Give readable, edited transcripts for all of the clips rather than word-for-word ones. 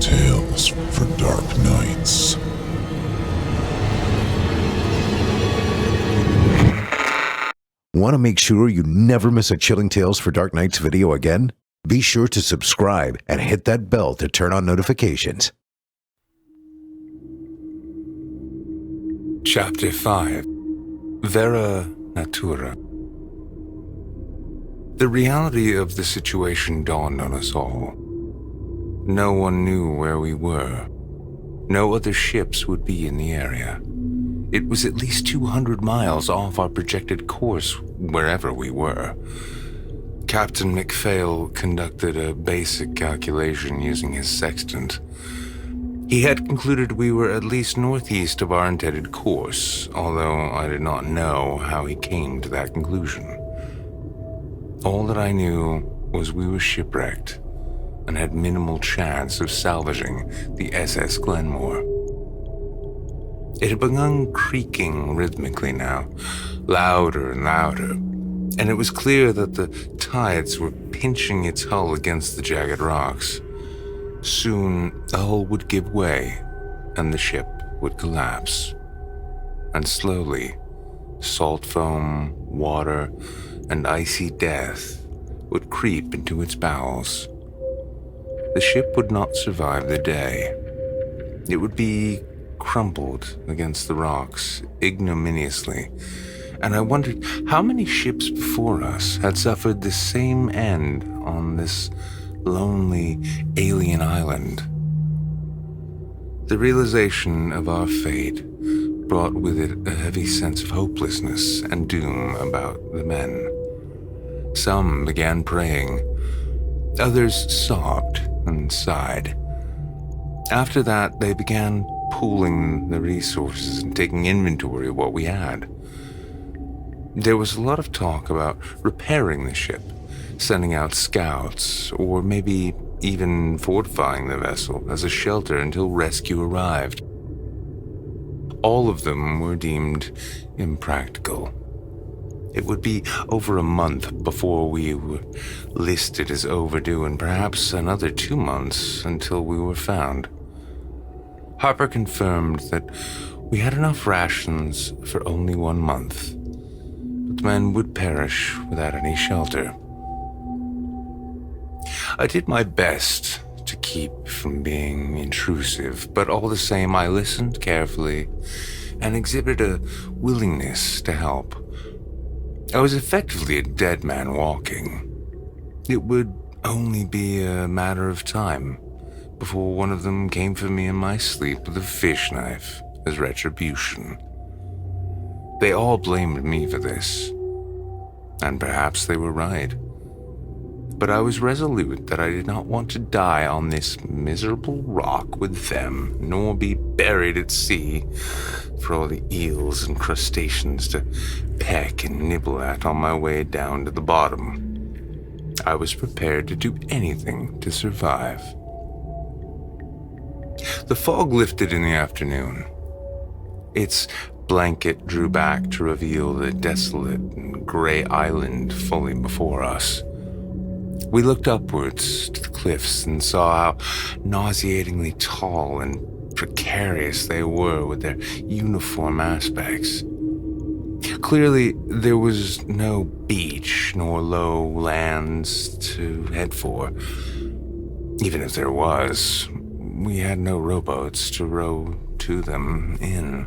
Chilling tales for dark nights. Want to make sure you never miss a Chilling Tales for Dark Nights video again? Be sure to subscribe and hit that bell to turn on notifications. Chapter 5. Vera, Natura. The reality of the situation dawned on us all. No one knew where we were. No other ships would be in the area. It was at least 200 miles off our projected course, wherever we were. Captain MacPhail conducted a basic calculation using his sextant. He had concluded we were at least northeast of our intended course, although I did not know how he came to that conclusion. All that I knew was we were shipwrecked and had minimal chance of salvaging the SS Glenmore. It had begun creaking rhythmically now, louder and louder, and it was clear that the tides were pinching its hull against the jagged rocks. Soon, the hull would give way, and the ship would collapse. And slowly, salt foam, water, and icy death would creep into its bowels. The ship would not survive the day. It would be crumpled against the rocks ignominiously, and I wondered how many ships before us had suffered the same end on this lonely alien island. The realization of our fate brought with it a heavy sense of hopelessness and doom about the men. Some began praying. Others sobbed and sighed. After that, they began pooling the resources and taking inventory of what we had. There was a lot of talk about repairing the ship, sending out scouts, or maybe even fortifying the vessel as a shelter until rescue arrived. All of them were deemed impractical. It would be over a month before we were listed as overdue, and perhaps another 2 months until we were found. Harper confirmed that we had enough rations for only 1 month, but the men would perish without any shelter. I did my best to keep from being intrusive, but all the same I listened carefully and exhibited a willingness to help. I was effectively a dead man walking. It would only be a matter of time before one of them came for me in my sleep with a fish knife as retribution. They all blamed me for this, and perhaps they were right. But I was resolute that I did not want to die on this miserable rock with them, nor be buried at sea for all the eels and crustaceans to peck and nibble at on my way down to the bottom. I was prepared to do anything to survive. The fog lifted in the afternoon. Its blanket drew back to reveal the desolate and gray island fully before us. We looked upwards to the cliffs and saw how nauseatingly tall and precarious they were with their uniform aspects. Clearly, there was no beach nor low lands to head for. Even if there was, we had no rowboats to row to them in.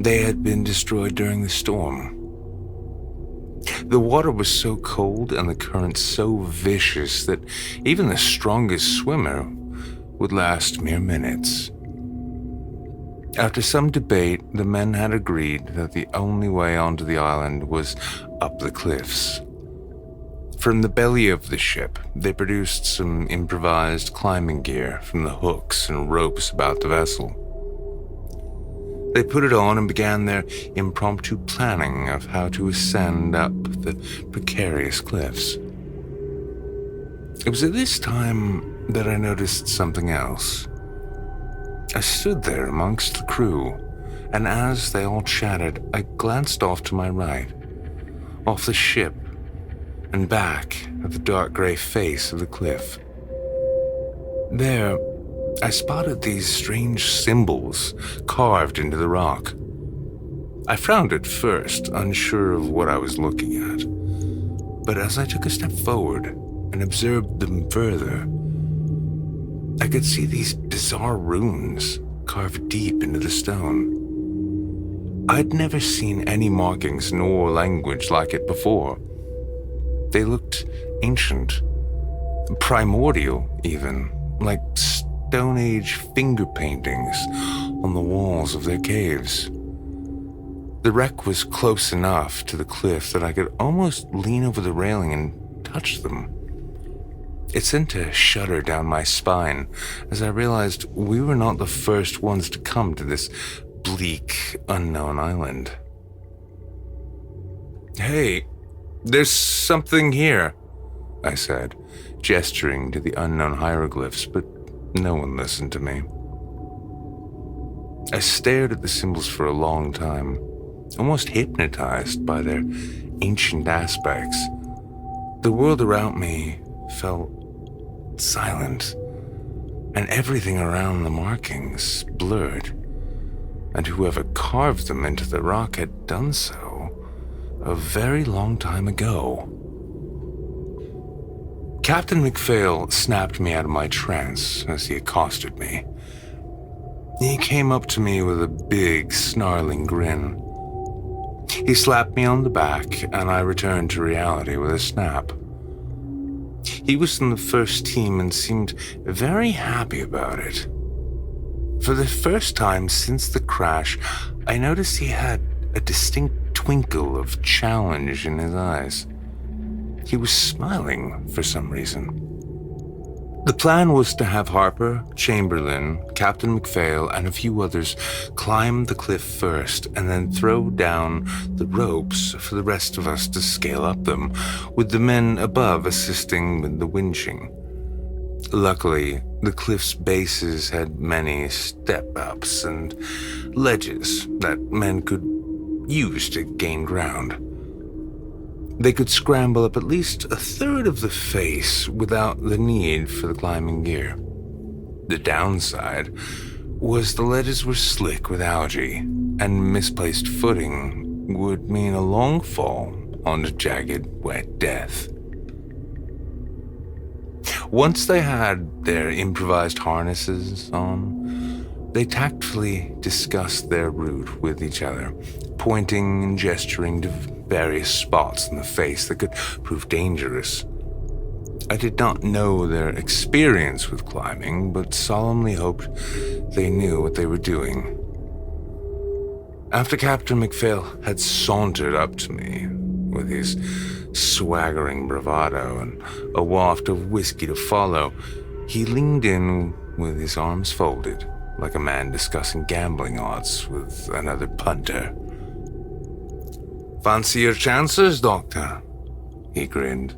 They had been destroyed during the storm. The water was so cold and the current so vicious that even the strongest swimmer would last mere minutes. After some debate, the men had agreed that the only way onto the island was up the cliffs. From the belly of the ship, they produced some improvised climbing gear from the hooks and ropes about the vessel. They put it on and began their impromptu planning of how to ascend up the precarious cliffs. It was at this time that I noticed something else. I stood there amongst the crew, and as they all chatted, I glanced off to my right, off the ship, and back at the dark gray face of the cliff. There, I spotted these strange symbols carved into the rock. I frowned at first, unsure of what I was looking at. But as I took a step forward and observed them further, I could see these bizarre runes carved deep into the stone. I'd never seen any markings nor language like it before. They looked ancient, primordial even, like Stone Age finger paintings on the walls of their caves. The wreck was close enough to the cliff that I could almost lean over the railing and touch them. It sent a shudder down my spine as I realized we were not the first ones to come to this bleak, unknown island. "Hey, there's something here," I said, gesturing to the unknown hieroglyphs, but no one listened to me. I stared at the symbols for a long time, almost hypnotized by their ancient aspects. The world around me felt silent, and everything around the markings blurred, and whoever carved them into the rock had done so a very long time ago. Captain MacPhail snapped me out of my trance as he accosted me. He came up to me with a big, snarling grin. He slapped me on the back, and I returned to reality with a snap. He was in the first team and seemed very happy about it. For the first time since the crash, I noticed he had a distinct twinkle of challenge in his eyes. He was smiling for some reason. The plan was to have Harper, Chamberlain, Captain MacPhail, and a few others climb the cliff first and then throw down the ropes for the rest of us to scale up them, with the men above assisting with the winching. Luckily, the cliff's bases had many step-ups and ledges that men could use to gain ground. They could scramble up at least a third of the face without the need for the climbing gear. The downside was the ledges were slick with algae, and misplaced footing would mean a long fall onto jagged, wet death. Once they had their improvised harnesses on, they tactfully discussed their route with each other, pointing and gesturing to various spots in the face that could prove dangerous. I did not know their experience with climbing, but solemnly hoped they knew what they were doing. After Captain MacPhail had sauntered up to me with his swaggering bravado and a waft of whiskey to follow, he leaned in with his arms folded, like a man discussing gambling odds with another punter. "Fancy your chances, Doctor?" He grinned.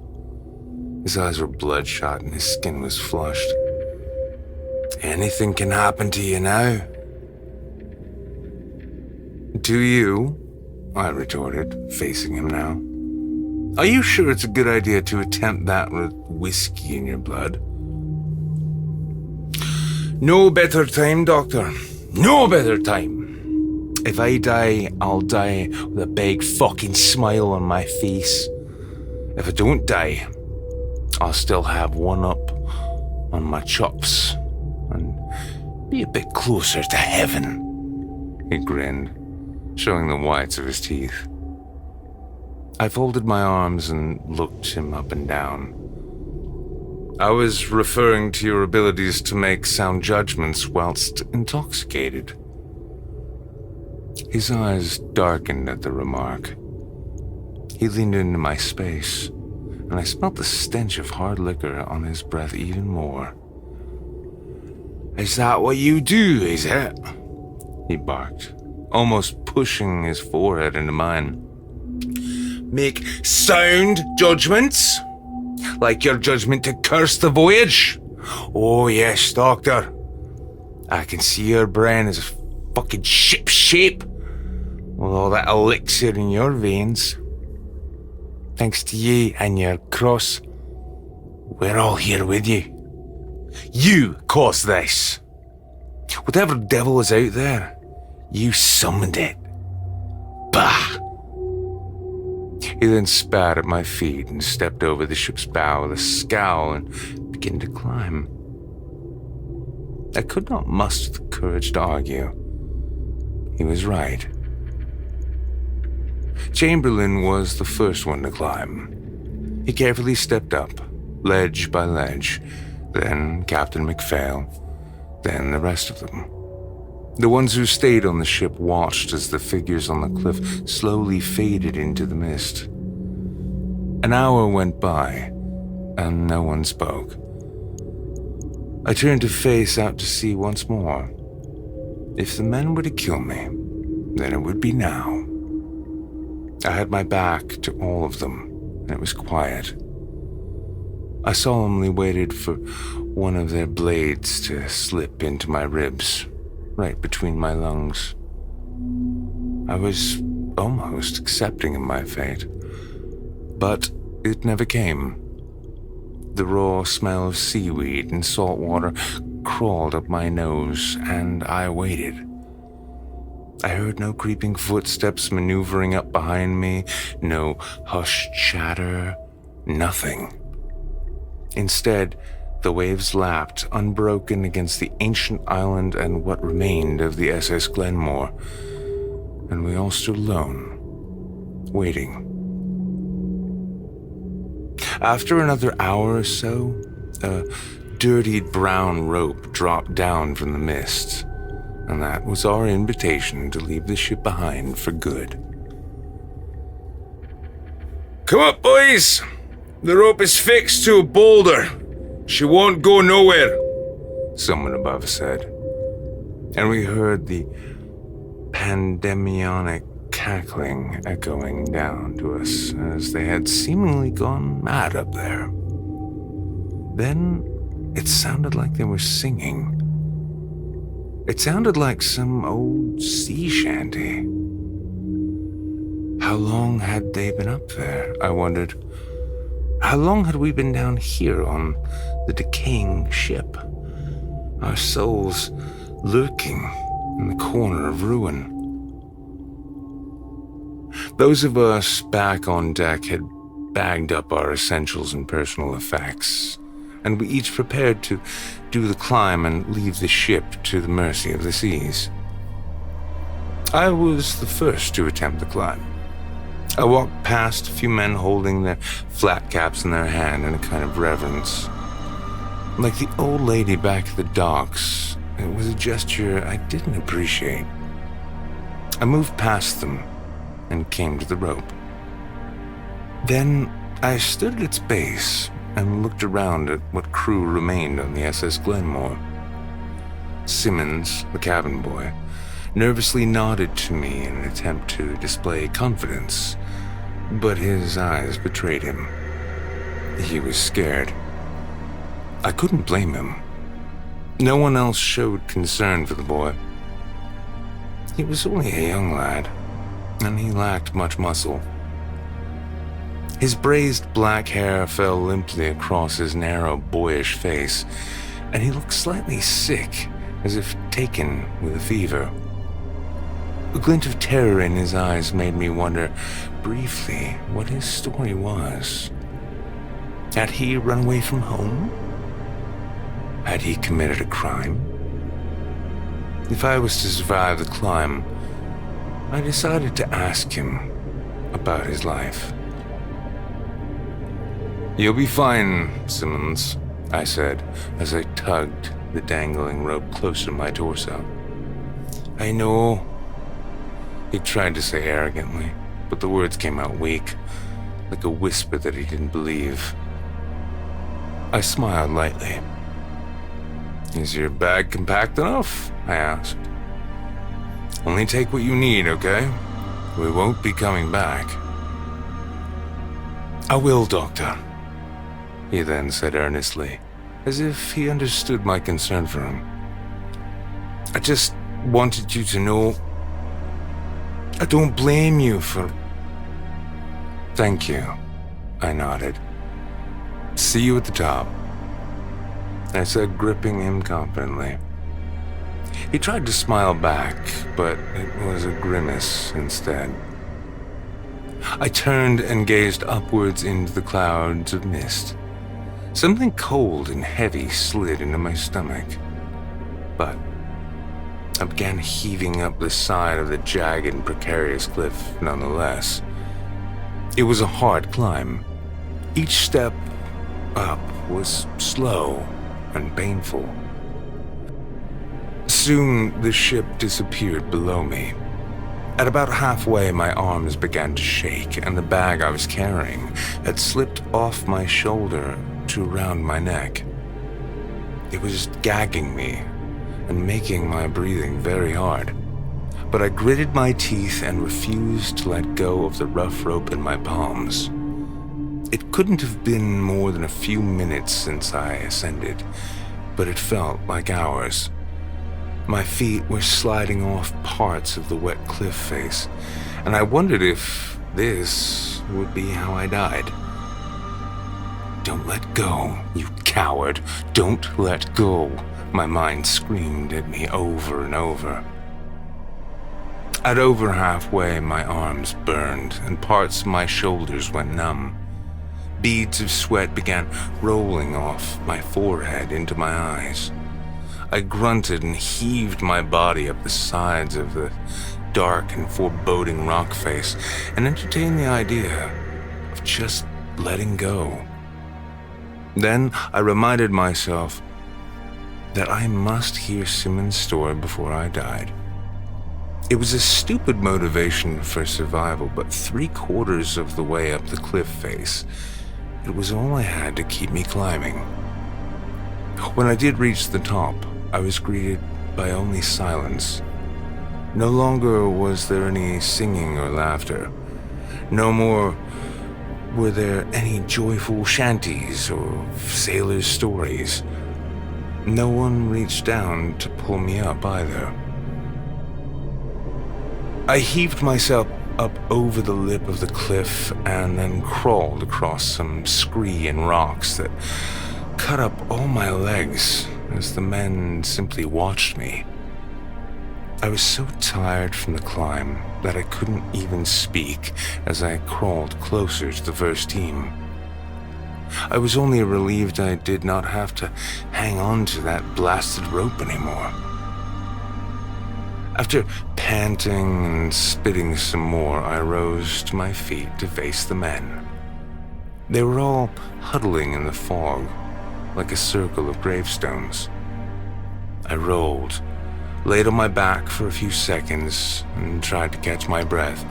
His eyes were bloodshot and his skin was flushed. "Anything can happen to you now." "Do you?" I retorted, facing him now. "Are you sure it's a good idea to attempt that with whiskey in your blood?" "No better time, Doctor. No better time. If I die, I'll die with a big fucking smile on my face. If I don't die, I'll still have one up on my chops and be a bit closer to heaven." He grinned, showing the whites of his teeth. I folded my arms and looked him up and down. "I was referring to your abilities to make sound judgments whilst intoxicated." His eyes darkened at the remark. He leaned into my space, and I smelt the stench of hard liquor on his breath even more. "Is that what you do, is it?" he barked, almost pushing his forehead into mine. "Make sound judgments? Like your judgment to curse the voyage? Oh yes, Doctor. I can see your brain is fucking ship shape with all that elixir in your veins. Thanks to you and your cross, we're all here with you. You caused this. Whatever devil is out there, you summoned it. Bah! He then spat at my feet and stepped over the ship's bow with a scowl and began to climb. I could not muster the courage to argue. He was right. Chamberlain was the first one to climb. He carefully stepped up, ledge by ledge, then Captain MacPhail, then the rest of them. The ones who stayed on the ship watched as the figures on the cliff slowly faded into the mist. An hour went by, and no one spoke. I turned to face out to sea once more. If the men were to kill me, then it would be now. I had my back to all of them, and it was quiet. I solemnly waited for one of their blades to slip into my ribs, right between my lungs. I was almost accepting of my fate, but it never came. The raw smell of seaweed and salt water crawled up my nose, and I waited. I heard no creeping footsteps maneuvering up behind me, no hushed chatter, nothing. Instead, the waves lapped, unbroken, against the ancient island and what remained of the SS Glenmore, and we all stood alone, waiting. After another hour or so, a dirtied brown rope dropped down from the mist, and that was our invitation to leave the ship behind for good. Come up, boys! The rope is fixed to a boulder. She won't go nowhere, someone above said. And we heard the pandemonic cackling echoing down to us as they had seemingly gone mad up there. Then it sounded like they were singing. It sounded like some old sea shanty. How long had they been up there, I wondered. How long had we been down here on the decaying ship? Our souls lurking in the corner of ruin. Those of us back on deck had bagged up our essentials and personal effects, and we each prepared to do the climb and leave the ship to the mercy of the seas. I was the first to attempt the climb. I walked past a few men holding their flat caps in their hand in a kind of reverence. Like the old lady back at the docks, it was a gesture I didn't appreciate. I moved past them and came to the rope. Then I stood at its base and looked around at what crew remained on the SS Glenmore. Simmons, the cabin boy, nervously nodded to me in an attempt to display confidence, but his eyes betrayed him. He was scared. I couldn't blame him. No one else showed concern for the boy. He was only a young lad, and he lacked much muscle. His braised black hair fell limply across his narrow, boyish face, and he looked slightly sick, as if taken with a fever. A glint of terror in his eyes made me wonder briefly what his story was. Had he run away from home? Had he committed a crime? If I was to survive the climb, I decided to ask him about his life. "You'll be fine, Simmons," I said as I tugged the dangling rope closer to my torso. "I know," he tried to say arrogantly, but the words came out weak, like a whisper that he didn't believe. I smiled lightly. "Is your bag compact enough?" I asked. "Only take what you need, okay? We won't be coming back." "I will, Doctor," he then said earnestly, as if he understood my concern for him. "I just wanted you to know I don't blame you for..." "Thank you," I nodded. "See you at the top." I said, gripping him confidently. He tried to smile back, but it was a grimace instead. I turned and gazed upwards into the clouds of mist. Something cold and heavy slid into my stomach. But I began heaving up the side of the jagged and precarious cliff nonetheless. It was a hard climb. Each step up was slow and painful. Soon the ship disappeared below me. At about halfway, my arms began to shake, and the bag I was carrying had slipped off my shoulder to around my neck. It was gagging me and making my breathing very hard. But I gritted my teeth and refused to let go of the rough rope in my palms. It couldn't have been more than a few minutes since I ascended, but it felt like hours. My feet were sliding off parts of the wet cliff face, and I wondered if this would be how I died. "Don't let go, you coward. Don't let go," my mind screamed at me over and over. At over halfway, my arms burned, and parts of my shoulders went numb. Beads of sweat began rolling off my forehead into my eyes. I grunted and heaved my body up the sides of the dark and foreboding rock face and entertained the idea of just letting go. Then I reminded myself that I must hear Simmons' story before I died. It was a stupid motivation for survival, but 3/4 of the way up the cliff face, it was all I had to keep me climbing. When I did reach the top, I was greeted by only silence. No longer was there any singing or laughter. No more were there any joyful shanties or sailors' stories. No one reached down to pull me up either. I heaved myself up over the lip of the cliff and then crawled across some scree and rocks that cut up all my legs as the men simply watched me. I was so tired from the climb that I couldn't even speak as I crawled closer to the first team. I was only relieved I did not have to hang on to that blasted rope anymore. After panting and spitting some more, I rose to my feet to face the men. They were all huddling in the fog, like a circle of gravestones. I rolled, laid on my back for a few seconds, and tried to catch my breath,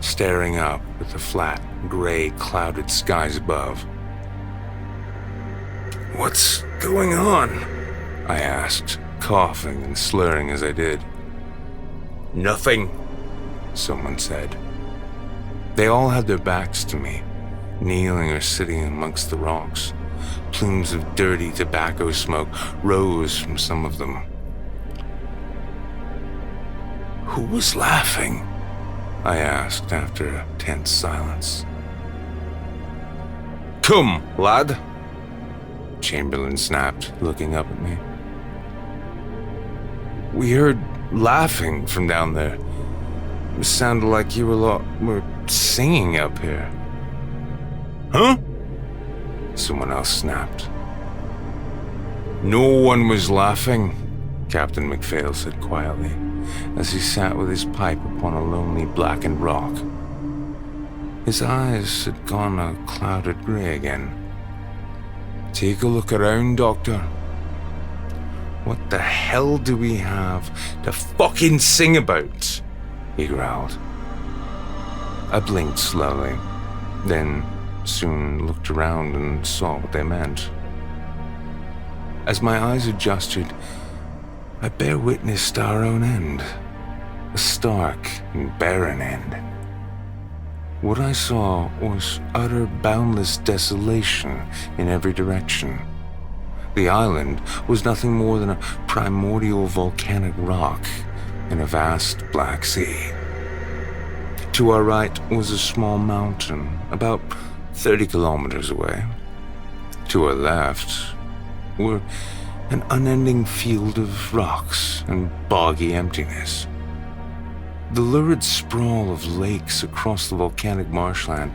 staring up at the flat, gray, clouded skies above. "What's going on?" I asked, coughing and slurring as I did. "Nothing," someone said. They all had their backs to me, kneeling or sitting amongst the rocks. Plumes of dirty tobacco smoke rose from some of them. "Who was laughing?" I asked after a tense silence. "Come, lad," Chamberlain snapped, looking up at me. "We heard laughing from down there. It sounded like you were singing up here." "Huh?" someone else snapped. "No one was laughing," Captain MacPhail said quietly, as he sat with his pipe upon a lonely blackened rock. His eyes had gone a clouded gray again. "Take a look around, Doctor. What the hell do we have to fucking sing about?" he growled. I blinked slowly, then soon looked around and saw what they meant. As my eyes adjusted, I bare witness to our own end, a stark and barren end. What I saw was utter boundless desolation in every direction. The island was nothing more than a primordial volcanic rock in a vast black sea. To our right was a small mountain, about 30 kilometers away. To our left were An unending field of rocks and boggy emptiness. The lurid sprawl of lakes across the volcanic marshland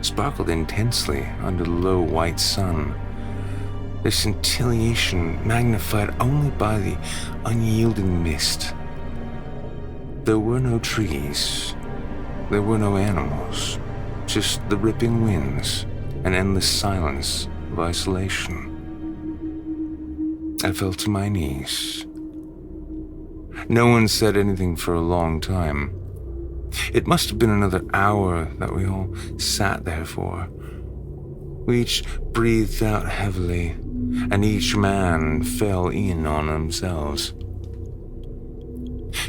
sparkled intensely under the low white sun, their scintillation magnified only by the unyielding mist. There were no trees, there were no animals, just the ripping winds and endless silence of isolation. I fell to my knees. No one said anything for a long time. It must have been another hour that we all sat there for. We each breathed out heavily, and each man fell in on themselves.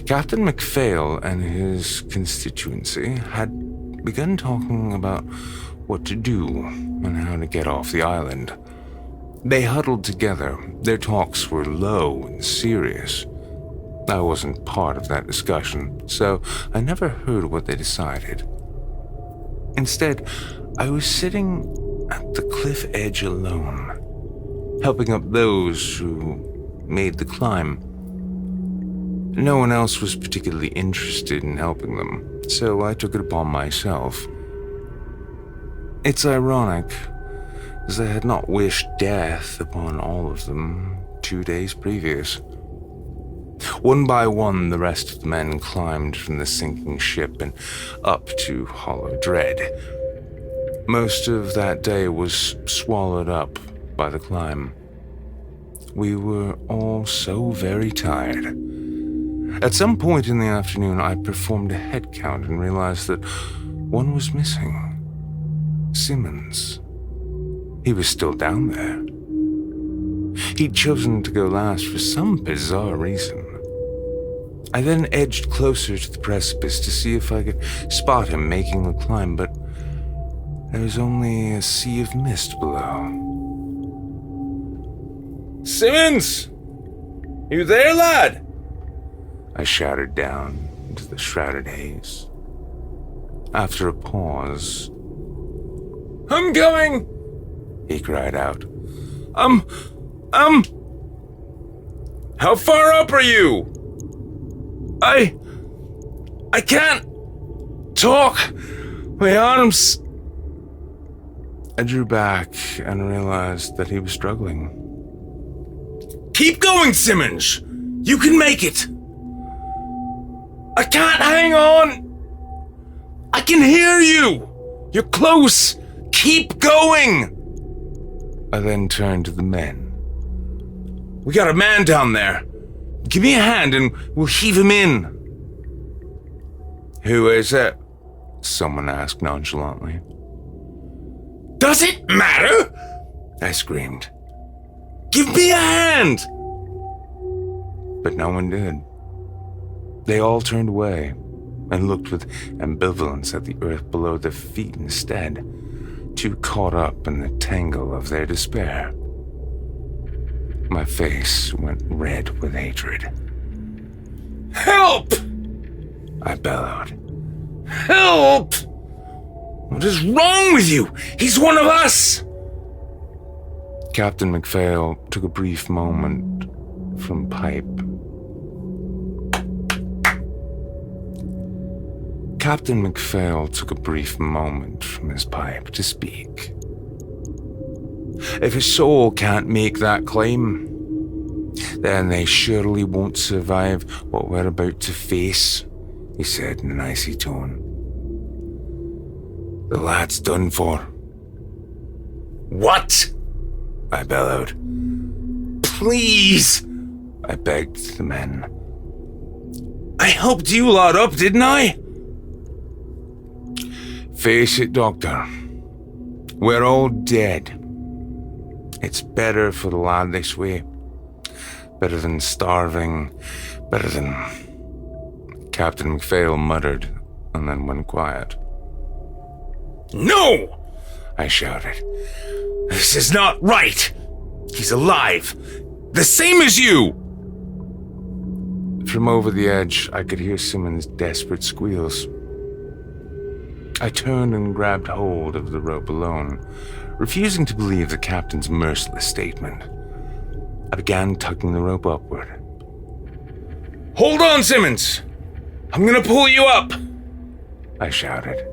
Captain MacPhail and his constituency had begun talking about what to do and how to get off the island. They huddled together. Their talks were low and serious. I wasn't part of that discussion, so I never heard what they decided. Instead, I was sitting at the cliff edge alone, helping up those who made the climb. No one else was particularly interested in helping them, so I took it upon myself. It's ironic, as I had not wished death upon all of them 2 days previous. One by one, the rest of the men climbed from the sinking ship and up to Hollow Dread. Most of that day was swallowed up by the climb. We were all so very tired. At some point in the afternoon, I performed a head count and realized that one was missing. Simmons. He was still down there. He'd chosen to go last for some bizarre reason. I then edged closer to the precipice to see if I could spot him making the climb, but there was only a sea of mist below. "Simmons! You there, lad?" I shouted down into the shrouded haze. After a pause, "I'm coming!" he cried out. How far up are you? I can't talk. My arms." I drew back and realized that he was struggling. "Keep going, Simmons. You can make it." "I can't hang on. I can hear you. You're close. Keep going." I then turned to the men. "We got a man down there. Give me a hand and we'll heave him in." "Who is it?" someone asked nonchalantly. "Does it matter?" I screamed. "Give me a hand!" But no one did. They all turned away and looked with ambivalence at the earth below their feet instead, too caught up in the tangle of their despair. My face went red with hatred. "Help!" I bellowed. "Help! What is wrong with you? He's one of us!" Captain MacPhail took a brief moment from pipe. Captain MacPhail took a brief moment from his pipe to speak. "If a soul can't make that climb, then they surely won't survive what we're about to face," he said in an icy tone. "The lad's done for." "What?" I bellowed. "Please," I begged the men. "I helped you lot up, didn't I?" "Face it, Doctor. We're all dead. It's better for the lad this way. Better than starving. Better than..." Captain MacPhail muttered and then went quiet. "No!" I shouted. "This is not right! He's alive! The same as you!" From over the edge, I could hear Simmons' desperate squeals. I turned and grabbed hold of the rope alone, refusing to believe the captain's merciless statement. I began tugging the rope upward. "Hold on, Simmons! I'm gonna pull you up!" I shouted.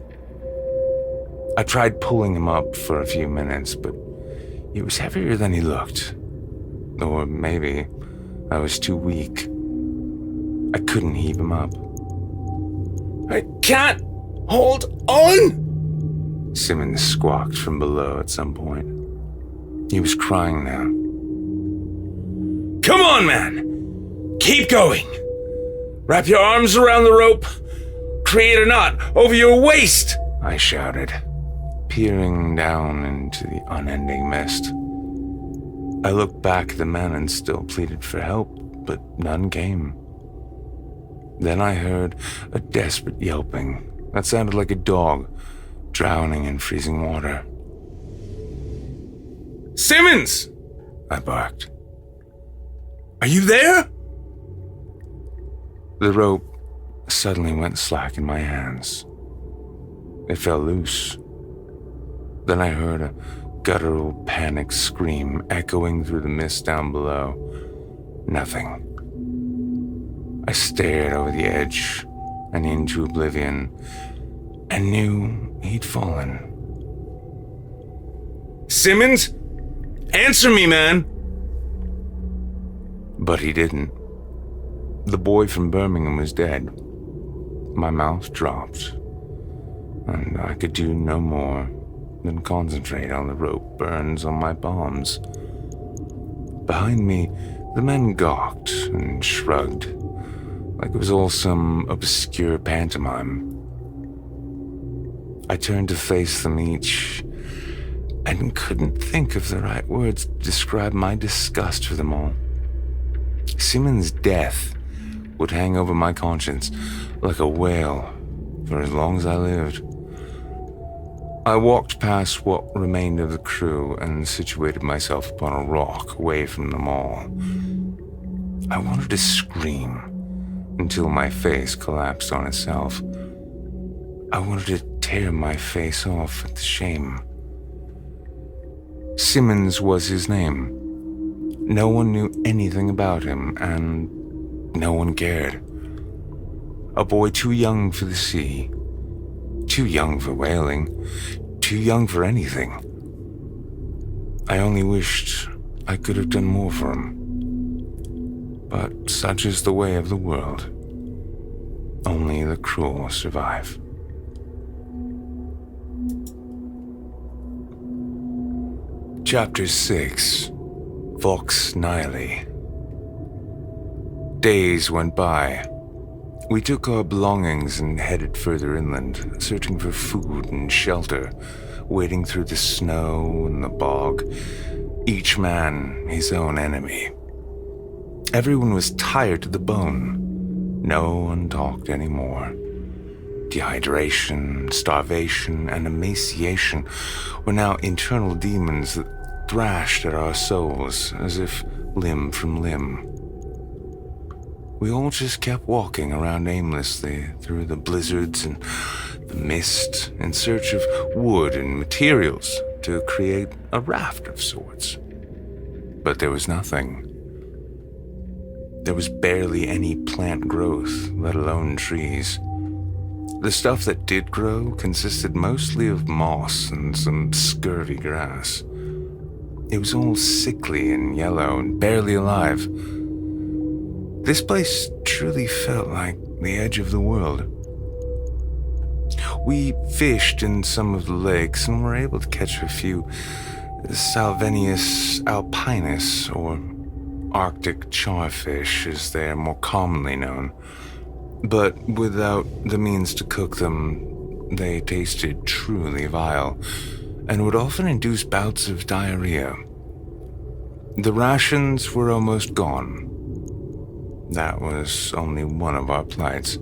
I tried pulling him up for a few minutes, but he was heavier than he looked. Or maybe I was too weak. I couldn't heave him up. "I can't hold on!" Simmons squawked from below at some point. He was crying now. "Come on, man! Keep going! Wrap your arms around the rope! Create a knot over your waist!" I shouted, peering down into the unending mist. I looked back at the men and still pleaded for help, but none came. Then I heard a desperate yelping that sounded like a dog drowning in freezing water. "Simmons!" I barked. "Are you there?" The rope suddenly went slack in my hands. It fell loose. Then I heard a guttural panic scream echoing through the mist down below. Nothing. I stared over the edge and into oblivion and knew he'd fallen. "Simmons? Answer me, man!" But he didn't. The boy from Birmingham was dead. My mouth dropped, and I could do no more than concentrate on the rope burns on my palms. Behind me, the men gawked and shrugged, like it was all some obscure pantomime. I turned to face them each, and couldn't think of the right words to describe my disgust for them all. Simmons' death would hang over my conscience like a whale for as long as I lived. I walked past what remained of the crew and situated myself upon a rock away from them all. I wanted to scream until my face collapsed on itself. I wanted to tear my face off at the shame. Simmons was his name. No one knew anything about him, and no one cared. A boy too young for the sea, too young for whaling, too young for anything. I only wished I could have done more for him. But such is the way of the world. Only the cruel survive. Chapter 6. Vox Nihili. Days went by. We took our belongings and headed further inland, searching for food and shelter, wading through the snow and the bog, each man his own enemy. Everyone was tired to the bone. No one talked anymore. Dehydration, starvation, and emaciation were now internal demons that thrashed at our souls as if limb from limb. We all just kept walking around aimlessly through the blizzards and the mist in search of wood and materials to create a raft of sorts. But there was nothing. There was barely any plant growth, let alone trees. The stuff that did grow consisted mostly of moss and some scurvy grass. It was all sickly and yellow and barely alive. This place truly felt like the edge of the world. We fished in some of the lakes and were able to catch a few Salvinius alpinus, or Arctic charfish as they are more commonly known. But without the means to cook them, they tasted truly vile and would often induce bouts of diarrhea. The rations were almost gone. That was only one of our plights.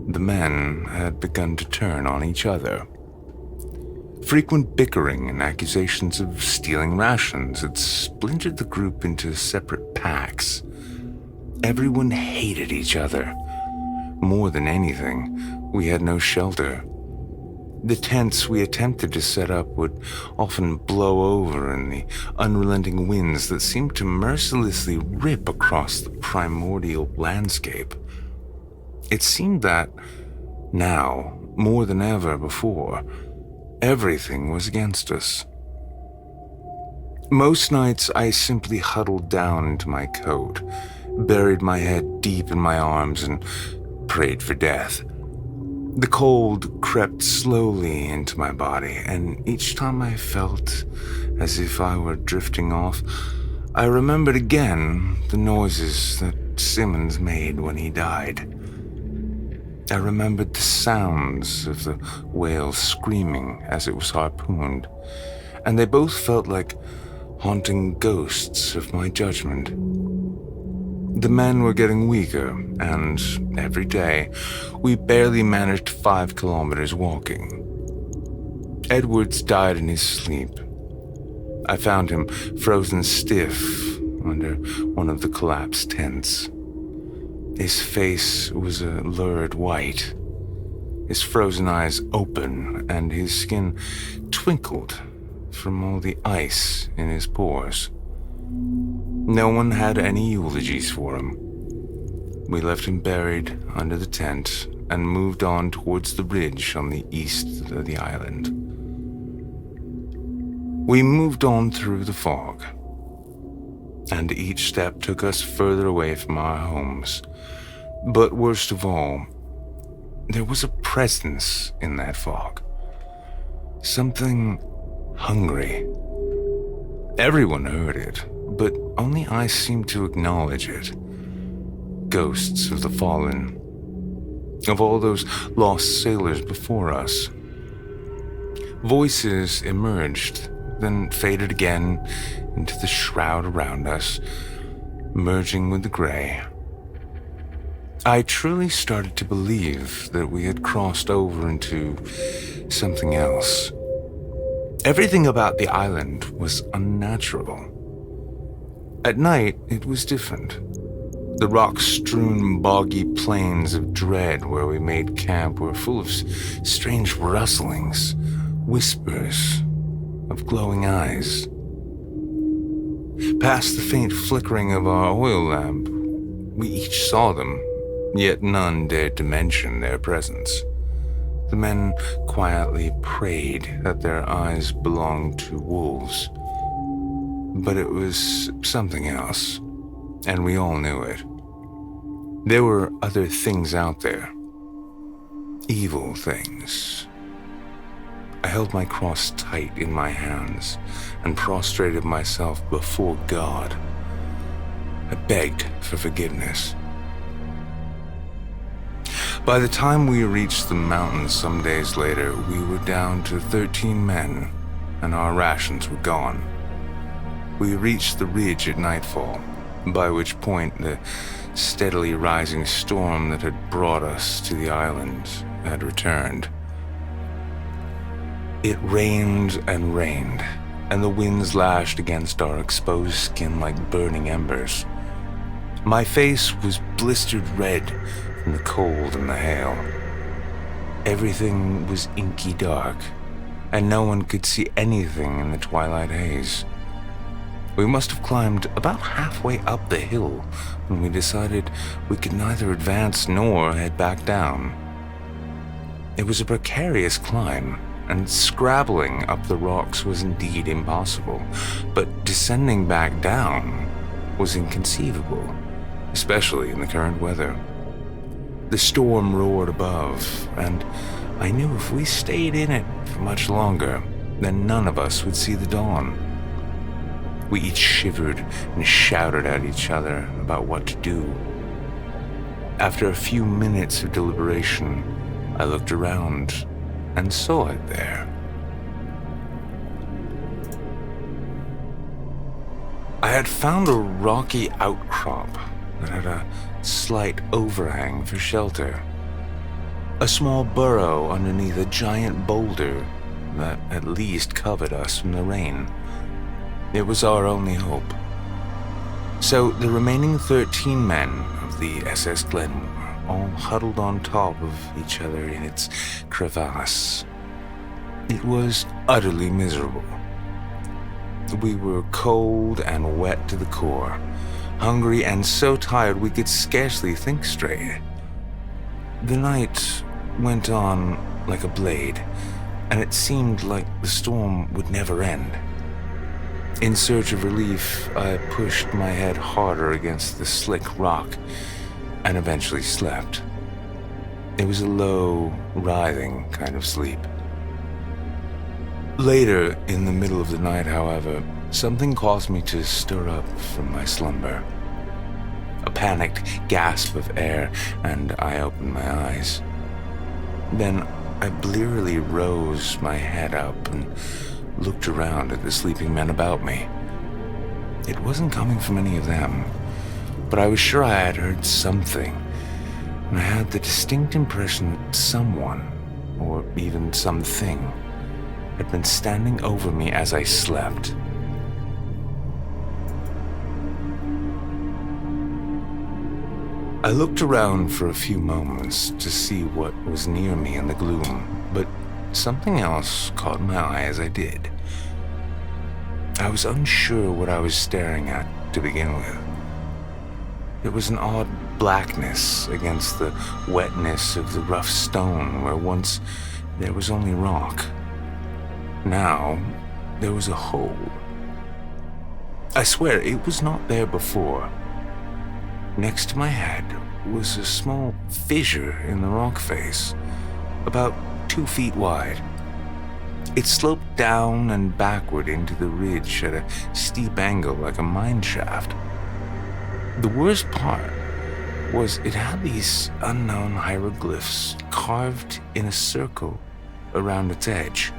The men had begun to turn on each other. Frequent bickering and accusations of stealing rations had splintered the group into separate packs. Everyone hated each other. More than anything, we had no shelter. The tents we attempted to set up would often blow over in the unrelenting winds that seemed to mercilessly rip across the primordial landscape. It seemed that now, more than ever before, everything was against us. Most nights I simply huddled down into my coat, buried my head deep in my arms, and prayed for death. The cold crept slowly into my body, and each time I felt as if I were drifting off, I remembered again the noises that Simmons made when he died. I remembered the sounds of the whale screaming as it was harpooned, and they both felt like haunting ghosts of my judgment. The men were getting weaker, and every day, we barely managed 5 kilometers walking. Edwards died in his sleep. I found him frozen stiff under one of the collapsed tents. His face was a lurid white, his frozen eyes open, and his skin twinkled from all the ice in his pores. No one had any eulogies for him. We left him buried under the tent and moved on towards the ridge on the east of the island. We moved on through the fog, and each step took us further away from our homes. But worst of all, there was a presence in that fog. Something hungry. Everyone heard it, but only I seemed to acknowledge it. Ghosts of the fallen, of all those lost sailors before us. Voices emerged, then faded again into the shroud around us, merging with the gray. I truly started to believe that we had crossed over into something else. Everything about the island was unnatural. At night, it was different. The rock-strewn, boggy plains of dread where we made camp were full of strange rustlings, whispers of glowing eyes. Past the faint flickering of our oil lamp, we each saw them, yet none dared to mention their presence. The men quietly prayed that their eyes belonged to wolves. But it was something else, and we all knew it. There were other things out there. Evil things. I held my cross tight in my hands and prostrated myself before God. I begged for forgiveness. By the time we reached the mountains some days later, we were down to 13 men, and our rations were gone. We reached the ridge at nightfall, by which point the steadily rising storm that had brought us to the island had returned. It rained and rained, and the winds lashed against our exposed skin like burning embers. My face was blistered red from the cold and the hail. Everything was inky dark, and no one could see anything in the twilight haze. We must have climbed about halfway up the hill when we decided we could neither advance nor head back down. It was a precarious climb, and scrabbling up the rocks was indeed impossible, but descending back down was inconceivable, especially in the current weather. The storm roared above, and I knew if we stayed in it for much longer, then none of us would see the dawn. We each shivered and shouted at each other about what to do. After a few minutes of deliberation, I looked around and saw it there. I had found a rocky outcrop that had a slight overhang for shelter. A small burrow underneath a giant boulder that at least covered us from the rain. It was our only hope. So the remaining 13 men of the SS Glenmore all huddled on top of each other in its crevasse. It was utterly miserable. We were cold and wet to the core, hungry and so tired we could scarcely think straight. The night went on like a blade, and it seemed like the storm would never end. In search of relief, I pushed my head harder against the slick rock and eventually slept. It was a low, writhing kind of sleep. Later, in the middle of the night, however, something caused me to stir up from my slumber. A panicked gasp of air, and I opened my eyes. Then I blearily rose my head up and looked around at the sleeping men about me. It wasn't coming from any of them, but I was sure I had heard something, and I had the distinct impression that someone, or even something, had been standing over me as I slept. I looked around for a few moments to see what was near me in the gloom, but something else caught my eye as I did. I was unsure what I was staring at to begin with. There was an odd blackness against the wetness of the rough stone where once there was only rock. Now, there was a hole. I swear it was not there before. Next to my head was a small fissure in the rock face, about 2 feet wide. It sloped down and backward into the ridge at a steep angle like a mine shaft. The worst part was it had these unknown hieroglyphs carved in a circle around its edge.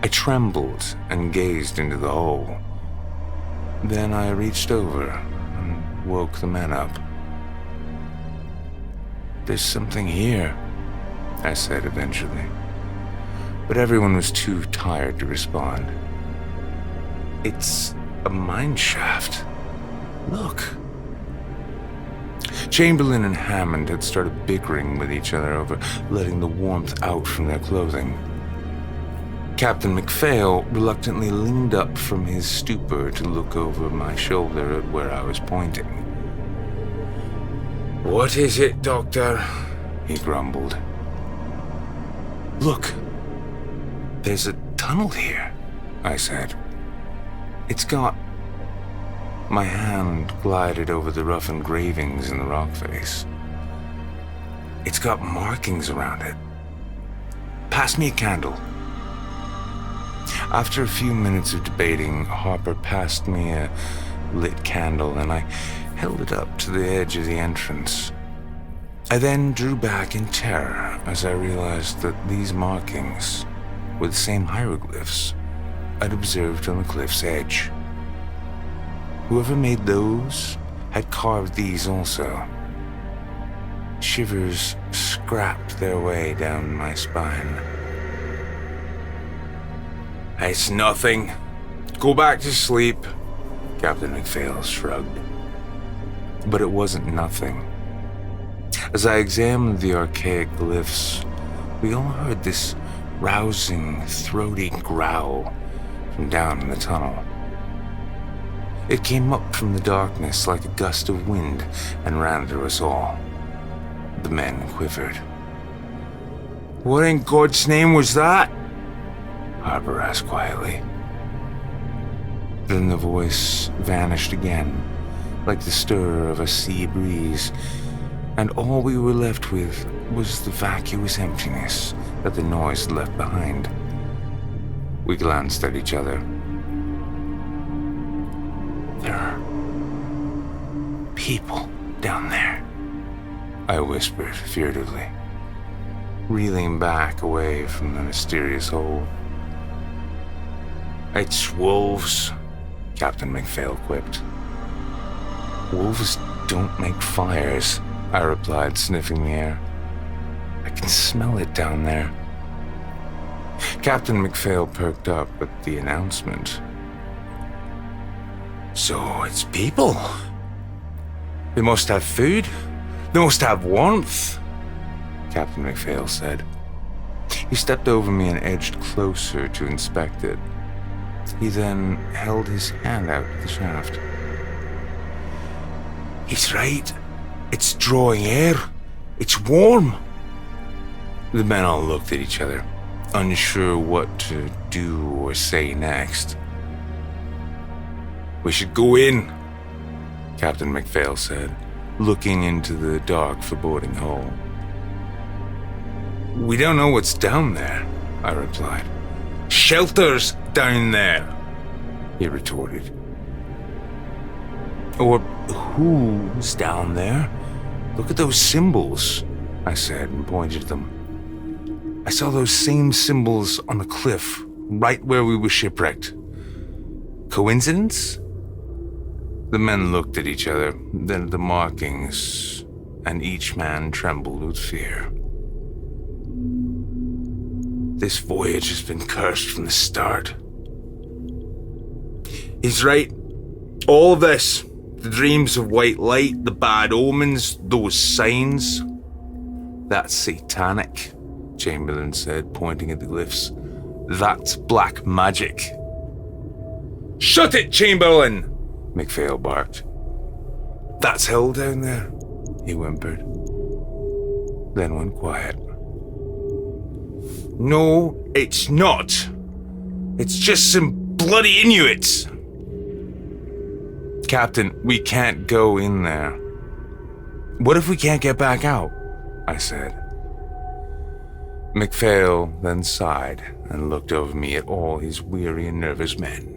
I trembled and gazed into the hole. Then I reached over and woke the men up. "There's something here," I said eventually, but everyone was too tired to respond. "It's a mine shaft. Look." Chamberlain and Hammond had started bickering with each other over letting the warmth out from their clothing. Captain MacPhail reluctantly leaned up from his stupor to look over my shoulder at where I was pointing. "What is it, Doctor?" he grumbled. "Look, there's a tunnel here," I said. "It's got..." My hand glided over the rough engravings in the rock face. "It's got markings around it. Pass me a candle." After a few minutes of debating, Harper passed me a lit candle and I held it up to the edge of the entrance. I then drew back in terror as I realized that these markings were the same hieroglyphs I'd observed on the cliff's edge. Whoever made those had carved these also. Shivers scrapped their way down my spine. "It's nothing. Go back to sleep," Captain MacPhail shrugged. But it wasn't nothing. As I examined the archaic glyphs, we all heard this rousing, throaty growl from down in the tunnel. It came up from the darkness like a gust of wind and ran through us all. The men quivered. "What in God's name was that?" Harper asked quietly. Then the voice vanished again, like the stir of a sea breeze, and all we were left with was the vacuous emptiness that the noise left behind. We glanced at each other. "There are people down there," I whispered furtively, reeling back away from the mysterious hole. "It's wolves," Captain MacPhail quipped. "Wolves don't make fires," I replied, sniffing the air. "I can smell it down there." Captain MacPhail perked up at the announcement. "So it's people. They must have food. They must have warmth," Captain MacPhail said. He stepped over me and edged closer to inspect it. He then held his hand out to the shaft. "He's right. It's drawing air. It's warm." The men all looked at each other, unsure what to do or say next. "We should go in," Captain MacPhail said, looking into the dark, foreboding hole. "We don't know what's down there," I replied. "Shelter's down there," he retorted. "Or who's down there? Look at those symbols," I said and pointed to them. "I saw those same symbols on the cliff, right where we were shipwrecked. Coincidence?" The men looked at each other, then at the markings, and each man trembled with fear. "This voyage has been cursed from the start." "He's right. All of this, the dreams of white light, the bad omens, those signs, that's satanic," Chamberlain said, pointing at the glyphs. "That's black magic." "Shut it, Chamberlain!" MacPhail barked. "That's hell down there," he whimpered, then went quiet. "No, it's not. It's just some bloody Inuits." "Captain, we can't go in there." "What if we can't get back out?" I said. MacPhail then sighed and looked over me at all his weary and nervous men.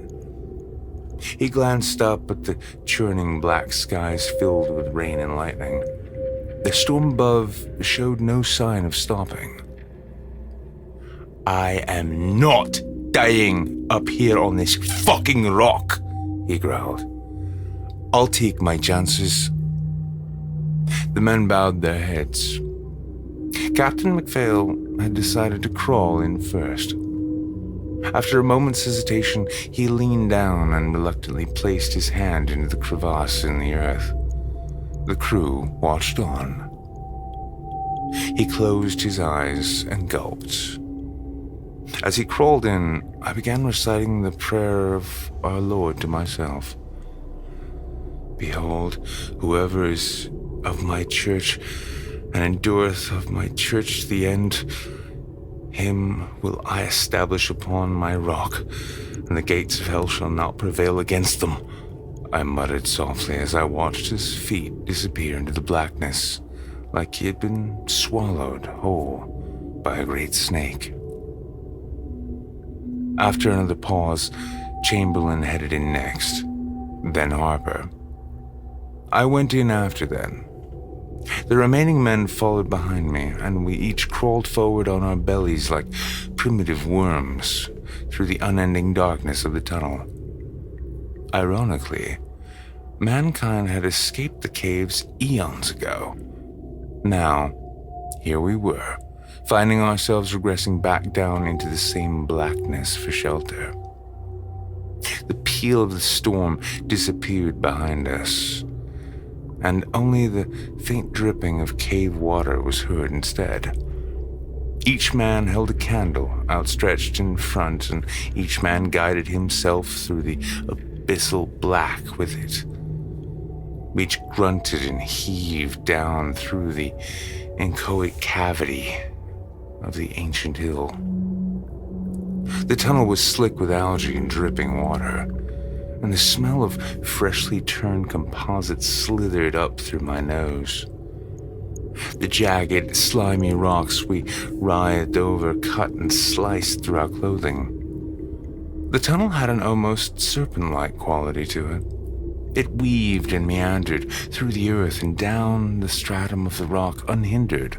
He glanced up at the churning black skies filled with rain and lightning. The storm above showed no sign of stopping. "I am not dying up here on this fucking rock," he growled. "I'll take my chances." The men bowed their heads. Captain MacPhail had decided to crawl in first. After a moment's hesitation, he leaned down and reluctantly placed his hand into the crevasse in the earth. The crew watched on. He closed his eyes and gulped. As he crawled in, I began reciting the prayer of our Lord to myself. "Behold, whoever is of my church and endureth of my church to the end, him will I establish upon my rock, and the gates of hell shall not prevail against them," I muttered softly as I watched his feet disappear into the blackness, like he had been swallowed whole by a great snake. After another pause, Chamberlain headed in next, then Harper. I went in after them. The remaining men followed behind me, and we each crawled forward on our bellies like primitive worms through the unending darkness of the tunnel. Ironically, mankind had escaped the caves eons ago. Now, here we were, finding ourselves regressing back down into the same blackness for shelter. The peal of the storm disappeared behind us, and only the faint dripping of cave water was heard instead. Each man held a candle outstretched in front, and each man guided himself through the abyssal black with it. Each grunted and heaved down through the inchoate cavity of the ancient hill. The tunnel was slick with algae and dripping water, and the smell of freshly turned composite slithered up through my nose. The jagged, slimy rocks we writhed over cut and sliced through our clothing. The tunnel had an almost serpent-like quality to it. It weaved and meandered through the earth and down the stratum of the rock unhindered,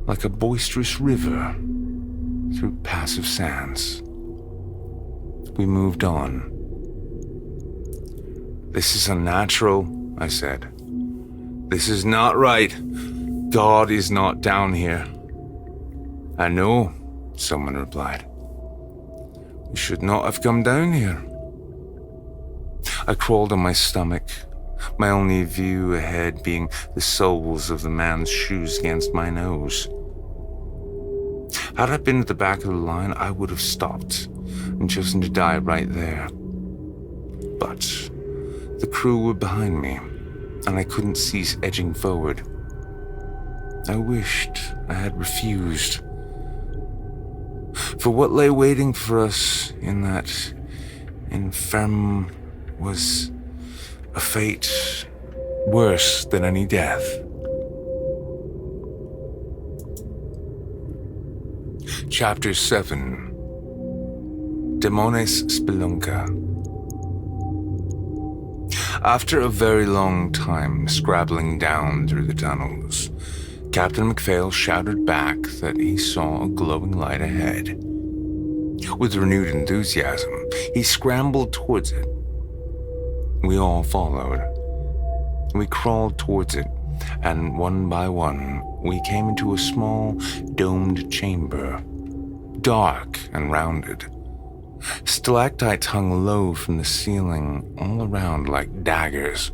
like a boisterous river through passive sands. We moved on. "This is unnatural," I said. "This is not right. God is not down here." "I know," someone replied. "We should not have come down here." I crawled on my stomach, my only view ahead being the soles of the man's shoes against my nose. Had I been at the back of the line, I would have stopped and chosen to die right there. But the crew were behind me, and I couldn't cease edging forward. I wished I had refused. For what lay waiting for us in that infirm was a fate worse than any death. Chapter 7. Demones Spelunka. After a very long time scrabbling down through the tunnels, Captain MacPhail shouted back that he saw a glowing light ahead. With renewed enthusiasm, he scrambled towards it. We all followed. We crawled towards it, and one by one, we came into a small, domed chamber, dark and rounded. Stalactites hung low from the ceiling all around like daggers.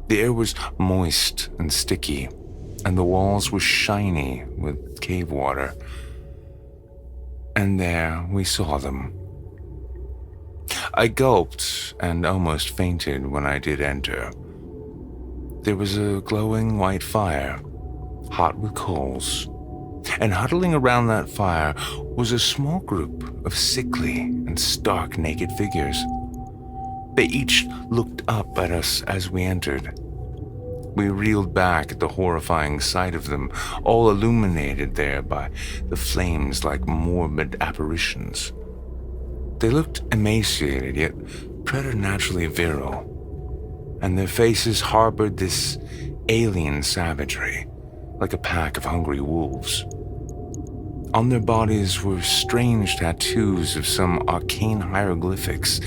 The air was moist and sticky, and the walls were shiny with cave water. And there we saw them. I gulped and almost fainted when I did enter. There was a glowing white fire, hot with coals, and huddling around that fire was a small group of sickly and stark naked figures. They each looked up at us as we entered. We reeled back at the horrifying sight of them, all illuminated there by the flames like morbid apparitions. They looked emaciated, yet preternaturally virile, and their faces harbored this alien savagery, like a pack of hungry wolves. On their bodies were strange tattoos of some arcane hieroglyphics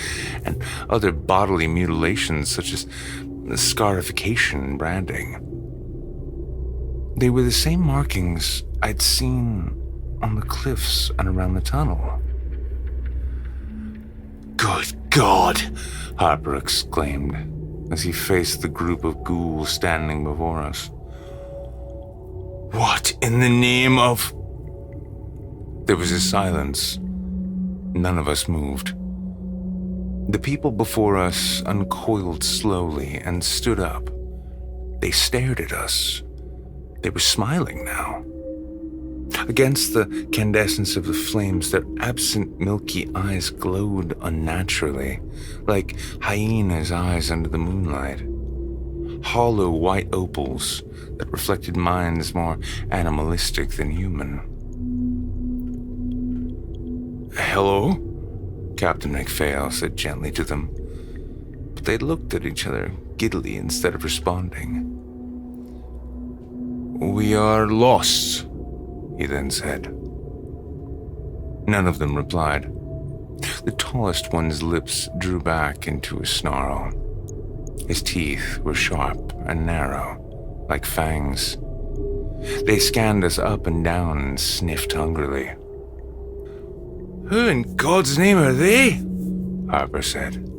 and other bodily mutilations such as scarification and branding. They were the same markings I'd seen on the cliffs and around the tunnel. "Good God!" Harper exclaimed as he faced the group of ghouls standing before us. "What in the name of—" There was a silence. None of us moved. The people before us uncoiled slowly and stood up. They stared at us. They were smiling now. Against the incandescence of the flames, their absent milky eyes glowed unnaturally, like hyenas' eyes under the moonlight. Hollow white opals that reflected minds more animalistic than human. "Hello?" Captain MacPhail said gently to them, but they looked at each other giddily instead of responding. "We are lost," he then said. None of them replied. The tallest one's lips drew back into a snarl. His teeth were sharp and narrow, like fangs. They scanned us up and down and sniffed hungrily. "Who in God's name are they?" Harper said.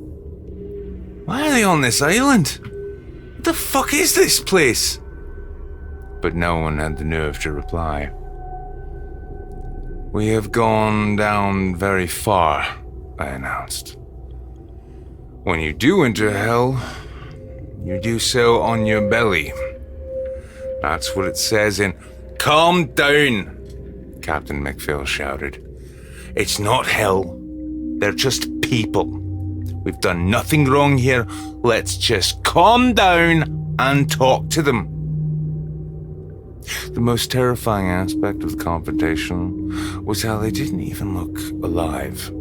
"Why are they on this island? What the fuck is this place?" But no one had the nerve to reply. "We have gone down very far," I announced. "When you do enter hell, you do so on your belly. That's what it says in—" "Calm down," Captain MacPhail shouted. "It's not hell. They're just people. We've done nothing wrong here. Let's just calm down and talk to them." The most terrifying aspect of the confrontation was how they didn't even look alive.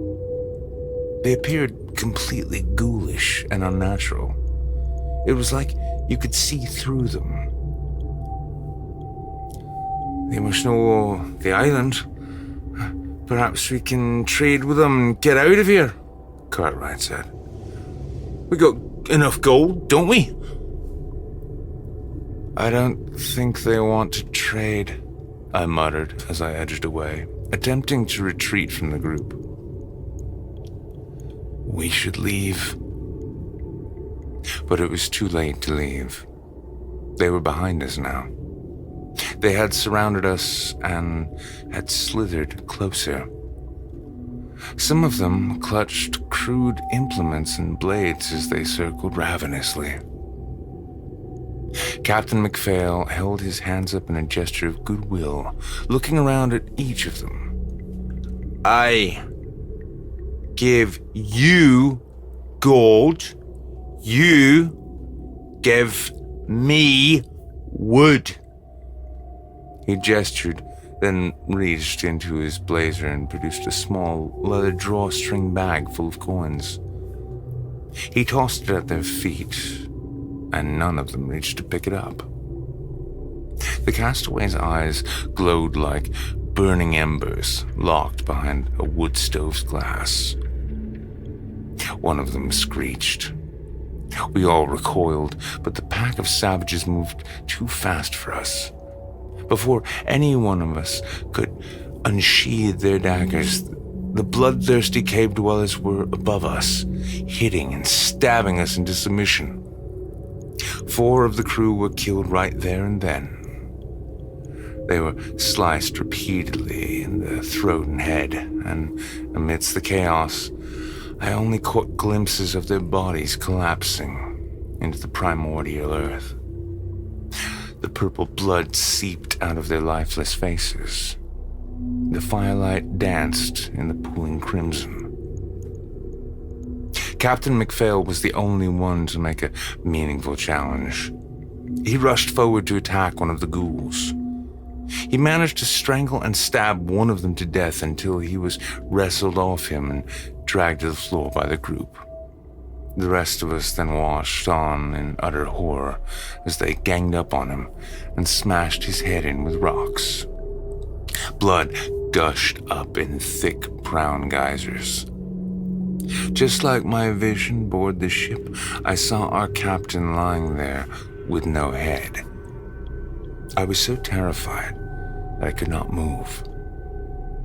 They appeared completely ghoulish and unnatural. It was like you could see through them. "They must know the island. Perhaps we can trade with them and get out of here," Cartwright said. "We got enough gold, don't we?" "I don't think they want to trade," I muttered as I edged away, attempting to retreat from the group. We should leave. But it was too late to leave. They were behind us now. They had surrounded us and had slithered closer. Some of them clutched crude implements and blades as they circled ravenously. Captain MacPhail held his hands up in a gesture of goodwill, looking around at each of them. "I give you gold. You give me wood." He gestured, then reached into his blazer and produced a small leather drawstring bag full of coins. He tossed it at their feet, and none of them reached to pick it up. The castaway's eyes glowed like burning embers locked behind a wood stove's glass. One of them screeched. We all recoiled, but the pack of savages moved too fast for us. Before any one of us could unsheathe their daggers, the bloodthirsty cave dwellers were above us, hitting and stabbing us into submission. 4 of the crew were killed right there and then. They were sliced repeatedly in the throat and head, and amidst the chaos, I only caught glimpses of their bodies collapsing into the primordial earth. The purple blood seeped out of their lifeless faces. The firelight danced in the pooling crimson. Captain MacPhail was the only one to make a meaningful challenge. He rushed forward to attack one of the ghouls. He managed to strangle and stab one of them to death until he was wrestled off him and dragged to the floor by the group. The rest of us then watched on in utter horror as they ganged up on him and smashed his head in with rocks. Blood gushed up in thick brown geysers. Just like my vision aboard the ship, I saw our captain lying there with no head. I was so terrified that I could not move.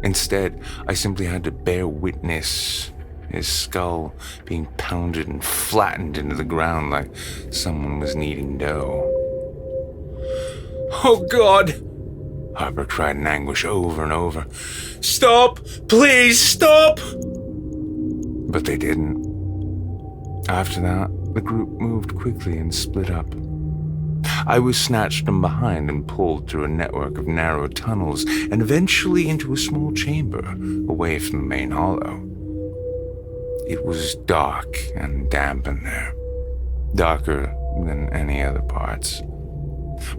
Instead, I simply had to bear witness his skull being pounded and flattened into the ground like someone was kneading dough. "Oh, God!" Harper cried in anguish over and over. "Stop! Please, stop!" But they didn't. After that, the group moved quickly and split up. I was snatched from behind and pulled through a network of narrow tunnels and eventually into a small chamber away from the main hollow. It was dark and damp in there, darker than any other parts.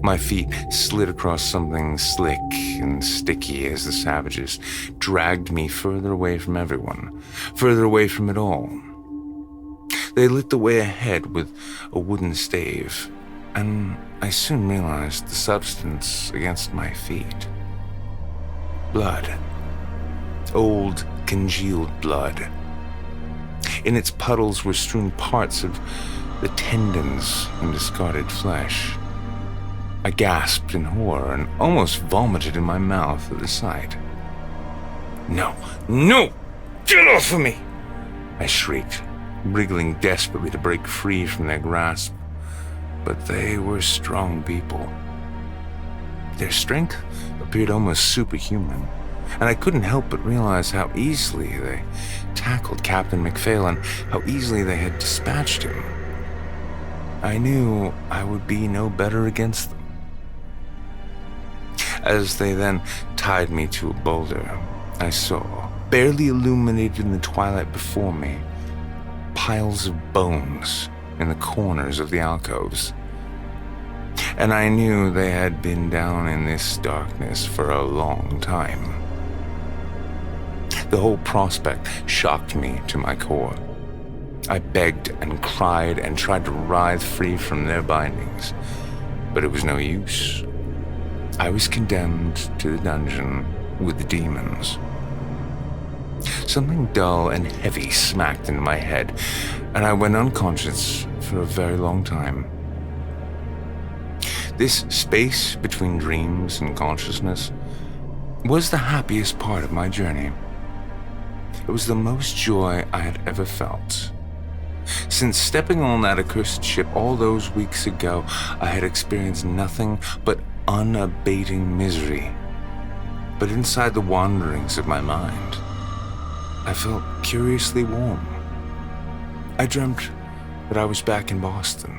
My feet slid across something slick and sticky as the savages dragged me further away from everyone, further away from it all. They lit the way ahead with a wooden stave, and I soon realized the substance against my feet. Blood. Old, congealed blood. In its puddles were strewn parts of the tendons and discarded flesh. I gasped in horror and almost vomited in my mouth at the sight. "No! No! Get off of me!" I shrieked, wriggling desperately to break free from their grasp. But they were strong people. Their strength appeared almost superhuman, and I couldn't help but realize how easily they tackled Captain MacPhail and how easily they had dispatched him. I knew I would be no better against them. As they then tied me to a boulder, I saw, barely illuminated in the twilight before me, piles of bones in the corners of the alcoves. And I knew they had been down in this darkness for a long time. The whole prospect shocked me to my core. I begged and cried and tried to writhe free from their bindings, but it was no use. I was condemned to the dungeon with the demons. Something dull and heavy smacked into my head, and I went unconscious for a very long time. This space between dreams and consciousness was the happiest part of my journey. It was the most joy I had ever felt. Since stepping on that accursed ship all those weeks ago, I had experienced nothing but unabating misery. But inside the wanderings of my mind, I felt curiously warm. I dreamt that I was back in Boston.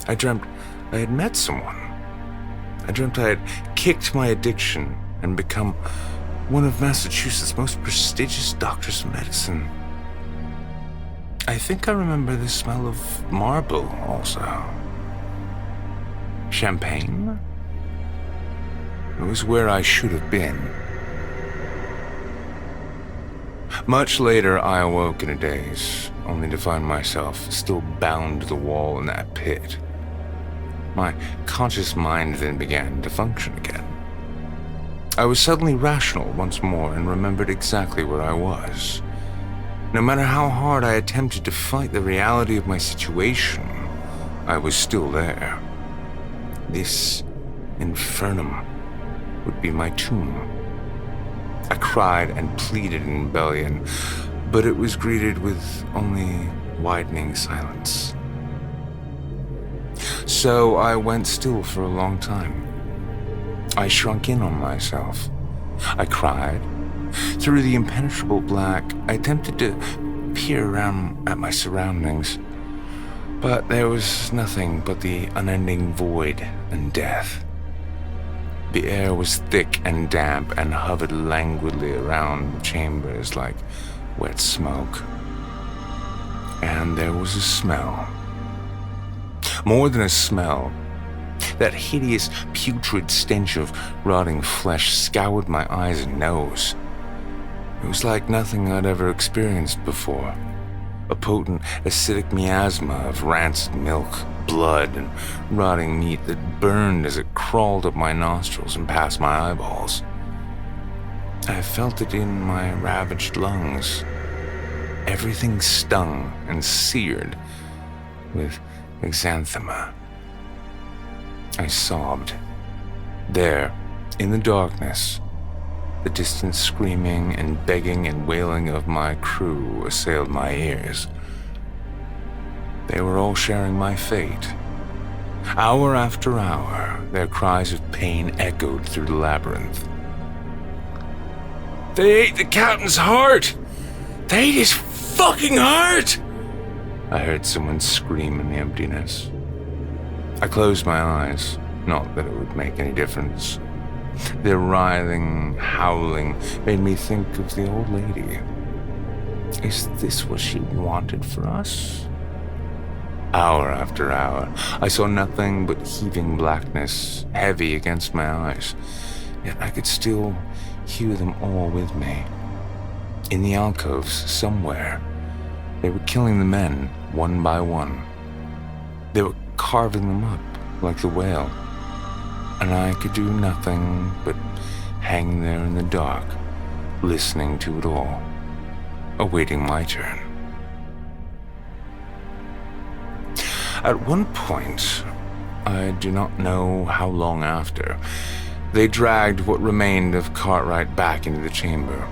I dreamt I had met someone. I dreamt I had kicked my addiction and become one of Massachusetts' most prestigious doctors of medicine. I think I remember the smell of marble also. Champagne? It was where I should have been. Much later, I awoke in a daze, only to find myself still bound to the wall in that pit. My conscious mind then began to function again. I was suddenly rational once more and remembered exactly where I was. No matter how hard I attempted to fight the reality of my situation, I was still there. This infernum would be my tomb. I cried and pleaded in rebellion, but it was greeted with only widening silence. So I went still for a long time. I shrunk in on myself. I cried. Through the impenetrable black, I attempted to peer around at my surroundings, but there was nothing but the unending void and death. The air was thick and damp and hovered languidly around the chambers like wet smoke. And there was a smell. More than a smell, that hideous, putrid stench of rotting flesh scoured my eyes and nose. It was like nothing I'd ever experienced before. A potent, acidic miasma of rancid milk, blood, and rotting meat that burned as it crawled up my nostrils and past my eyeballs. I felt it in my ravaged lungs. Everything stung and seared with exanthema. I sobbed. There, in the darkness, the distant screaming and begging and wailing of my crew assailed my ears. They were all sharing my fate. Hour after hour, their cries of pain echoed through the labyrinth. "They ate the captain's heart! They ate his fucking heart!" I heard someone scream in the emptiness. I closed my eyes, not that it would make any difference. Their writhing, howling made me think of the old lady. Is this what she wanted for us? Hour after hour, I saw nothing but heaving blackness, heavy against my eyes, yet I could still hear them all with me. In the alcoves, somewhere, they were killing the men, one by one. They were carving them up, like the whale, and I could do nothing but hang there in the dark, listening to it all, awaiting my turn. At one point, I do not know how long after, they dragged what remained of Cartwright back into the chamber.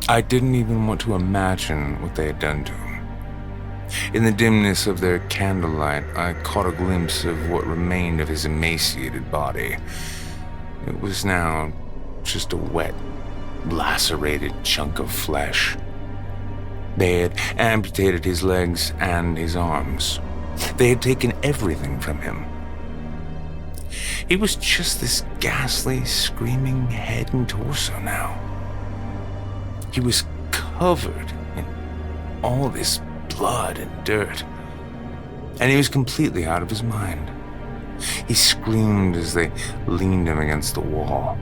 I didn't even want to imagine what they had done to him. In the dimness of their candlelight, I caught a glimpse of what remained of his emaciated body. It was now just a wet, lacerated chunk of flesh. They had amputated his legs and his arms. They had taken everything from him. He was just this ghastly, screaming head and torso now. He was covered in all this blood and dirt, and he was completely out of his mind. He screamed as they leaned him against the wall.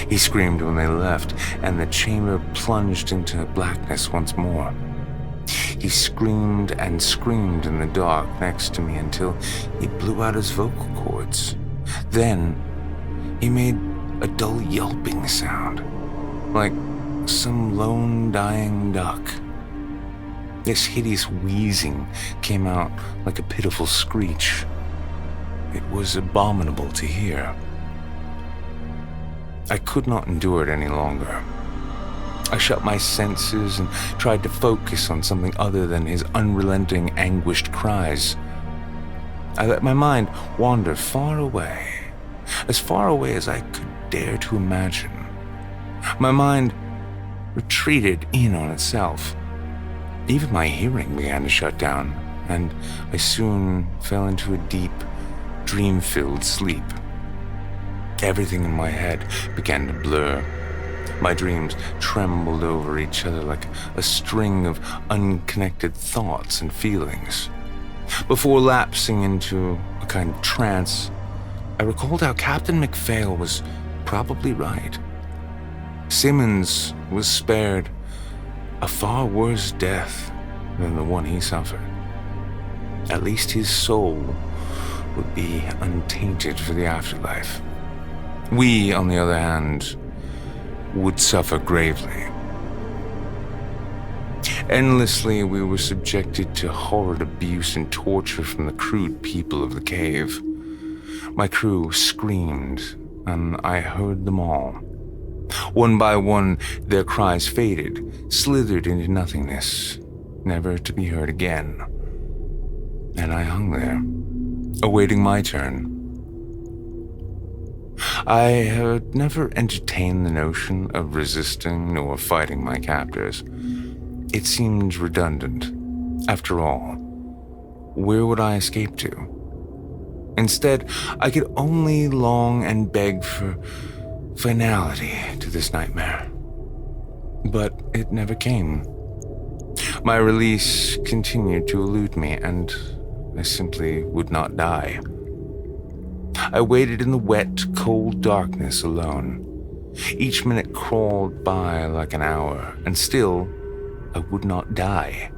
He screamed when they left, and the chamber plunged into blackness once more. He screamed and screamed in the dark next to me until he blew out his vocal cords. Then he made a dull yelping sound, like some lone dying duck. This hideous wheezing came out like a pitiful screech. It was abominable to hear. I could not endure it any longer. I shut my senses and tried to focus on something other than his unrelenting, anguished cries. I let my mind wander far away as far away as I could dare to imagine. My mind retreated in on itself. Even my hearing began to shut down, and I soon fell into a deep, dream-filled sleep. Everything in my head began to blur. My dreams trembled over each other like a string of unconnected thoughts and feelings. Before lapsing into a kind of trance, I recalled how Captain MacPhail was probably right. Simmons was spared a far worse death than the one he suffered. At least his soul would be untainted for the afterlife. We, on the other hand, would suffer gravely. Endlessly, we were subjected to horrid abuse and torture from the crude people of the cave. My crew screamed, and I heard them all. One by one, their cries faded, slithered into nothingness, never to be heard again. And I hung there, awaiting my turn. I had never entertained the notion of resisting nor fighting my captors. It seemed redundant. After all, where would I escape to? Instead, I could only long and beg for finality to this nightmare. But it never came. My release continued to elude me, and I simply would not die. I waited in the wet, cold darkness alone. Each minute crawled by like an hour, and still I would not die.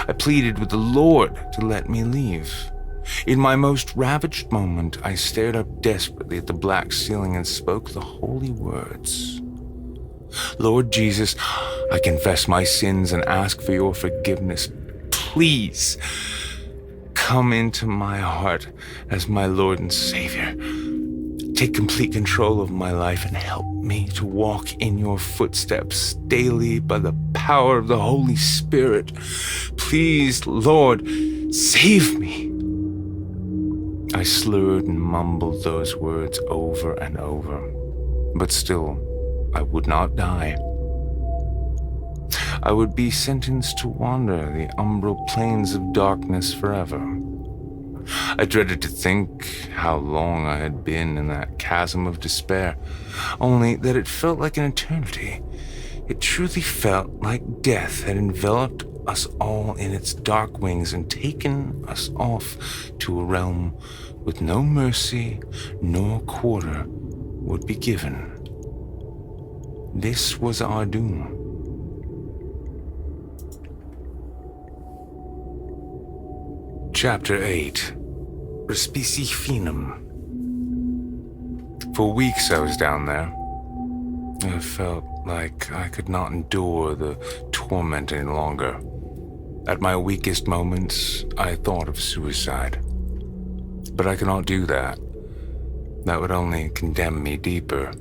I pleaded with the Lord to let me leave. In my most ravaged moment, I stared up desperately at the black ceiling and spoke the holy words. Lord Jesus, I confess my sins and ask for your forgiveness. Please, come into my heart as my Lord and Savior. Take complete control of my life and help me to walk in your footsteps daily by the power of the Holy Spirit. Please, Lord, save me. I slurred and mumbled those words over and over, but still, I would not die. I would be sentenced to wander the umbral plains of darkness forever. I dreaded to think how long I had been in that chasm of despair, only that it felt like an eternity. It truly felt like death had enveloped us all in its dark wings and taken us off to a realm with no mercy nor quarter would be given. This was our doom. Chapter 8. Respici Finum. For weeks I was down there. I felt like I could not endure the torment any longer. At my weakest moments, I thought of suicide. But I could not do that. That would only condemn me deeper.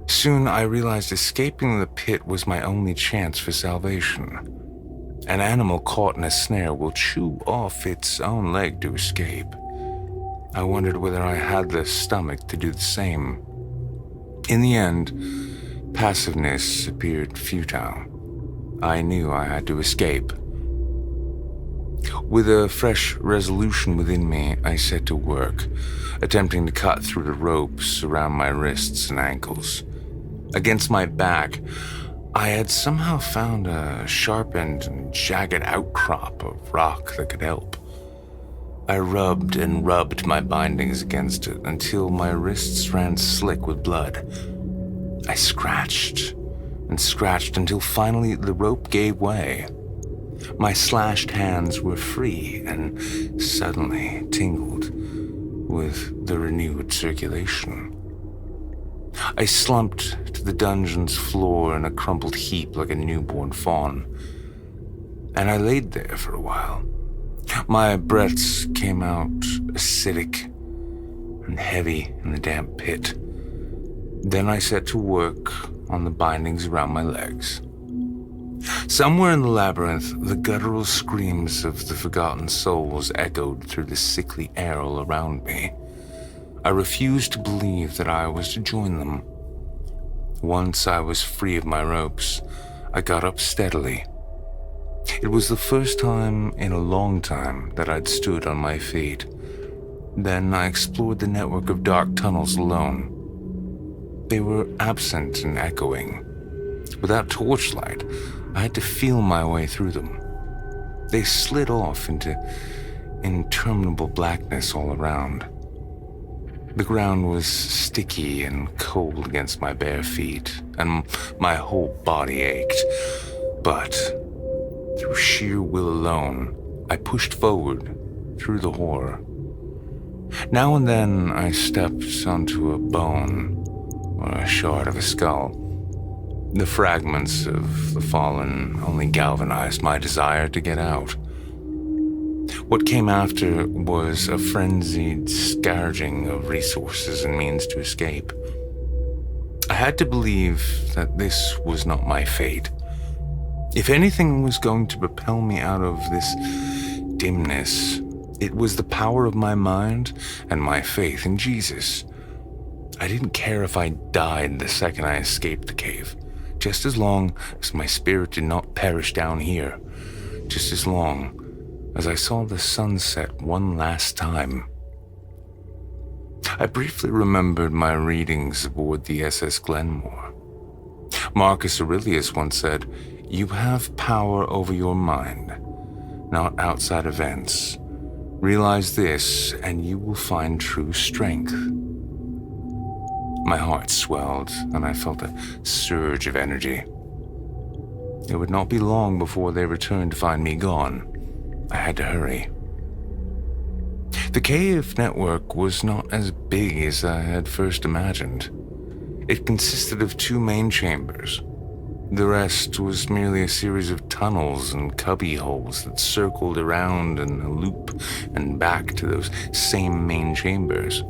Soon I realized escaping the pit was my only chance for salvation. An animal caught in a snare will chew off its own leg to escape. I wondered whether I had the stomach to do the same. In the end, passiveness appeared futile. I knew I had to escape. With a fresh resolution within me, I set to work, attempting to cut through the ropes around my wrists and ankles. Against my back, I had somehow found a sharpened and jagged outcrop of rock that could help. I rubbed and rubbed my bindings against it until my wrists ran slick with blood. I scratched and scratched until finally the rope gave way. My slashed hands were free and suddenly tingled with the renewed circulation. I slumped to the dungeon's floor in a crumpled heap like a newborn fawn, and I laid there for a while. My breaths came out acidic and heavy in the damp pit. Then I set to work on the bindings around my legs. Somewhere in the labyrinth, the guttural screams of the forgotten souls echoed through the sickly air all around me. I refused to believe that I was to join them. Once I was free of my ropes, I got up steadily. It was the first time in a long time that I'd stood on my feet. Then I explored the network of dark tunnels alone. They were absent and echoing. Without torchlight, I had to feel my way through them. They slid off into interminable blackness all around. The ground was sticky and cold against my bare feet, and my whole body ached. But through sheer will alone, I pushed forward through the horror. Now and then I stepped onto a bone or a shard of a skull. The fragments of the fallen only galvanized my desire to get out. What came after was a frenzied scourging of resources and means to escape. I had to believe that this was not my fate. If anything was going to propel me out of this dimness, it was the power of my mind and my faith in Jesus. I didn't care if I died the second I escaped the cave, just as long as my spirit did not perish down here, just as long as I saw the sunset one last time. I briefly remembered my readings aboard the SS Glenmore. Marcus Aurelius once said, "You have power over your mind, not outside events. Realize this, and you will find true strength." My heart swelled, and I felt a surge of energy. It would not be long before they returned to find me gone. I had to hurry. The cave network was not as big as I had first imagined. It consisted of 2 main chambers. The rest was merely a series of tunnels and cubby holes that circled around in a loop and back to those same main chambers.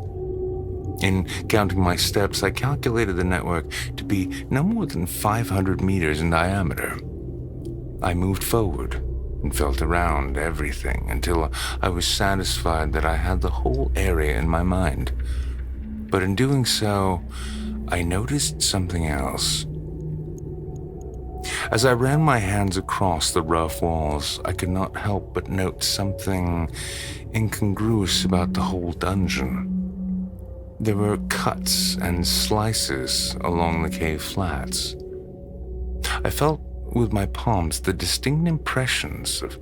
In counting my steps, I calculated the network to be no more than 500 meters in diameter. I moved forward and felt around everything until I was satisfied that I had the whole area in my mind. But in doing so, I noticed something else. As I ran my hands across the rough walls, I could not help but note something incongruous about the whole dungeon. There were cuts and slices along the cave flats. I felt with my palms the distinct impressions of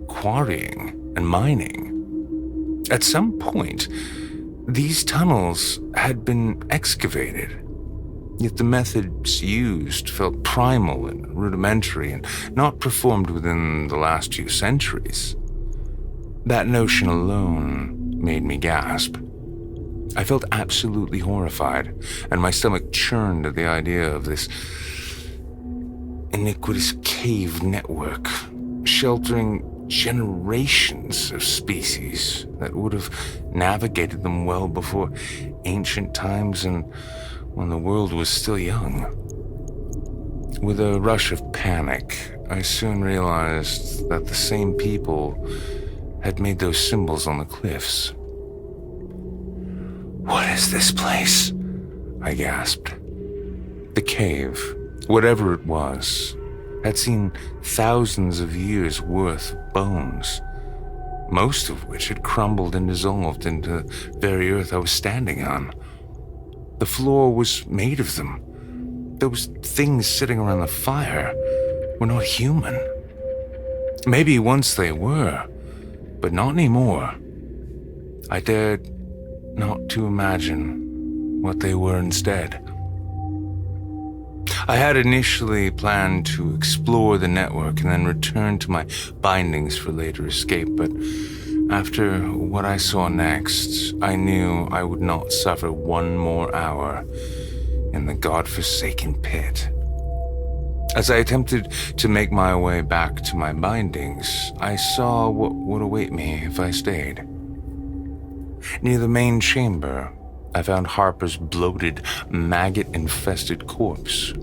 quarrying and mining. At some point, these tunnels had been excavated, yet the methods used felt primal and rudimentary and not performed within the last few centuries. That notion alone made me gasp. I felt absolutely horrified, and my stomach churned at the idea of this iniquitous cave network, sheltering generations of species that would have navigated them well before ancient times and when the world was still young. With a rush of panic, I soon realized that the same people had made those symbols on the cliffs. "What is this place?" I gasped. The cave, whatever it was, had seen thousands of years' worth of bones, most of which had crumbled and dissolved into the very earth I was standing on. The floor was made of them. Those things sitting around the fire were not human. Maybe once they were, but not anymore. I dared not to imagine what they were instead. I had initially planned to explore the network and then return to my bindings for later escape, but after what I saw next, I knew I would not suffer one more hour in the godforsaken pit. As I attempted to make my way back to my bindings, I saw what would await me if I stayed. Near the main chamber, I found Harper's bloated, maggot-infested corpse.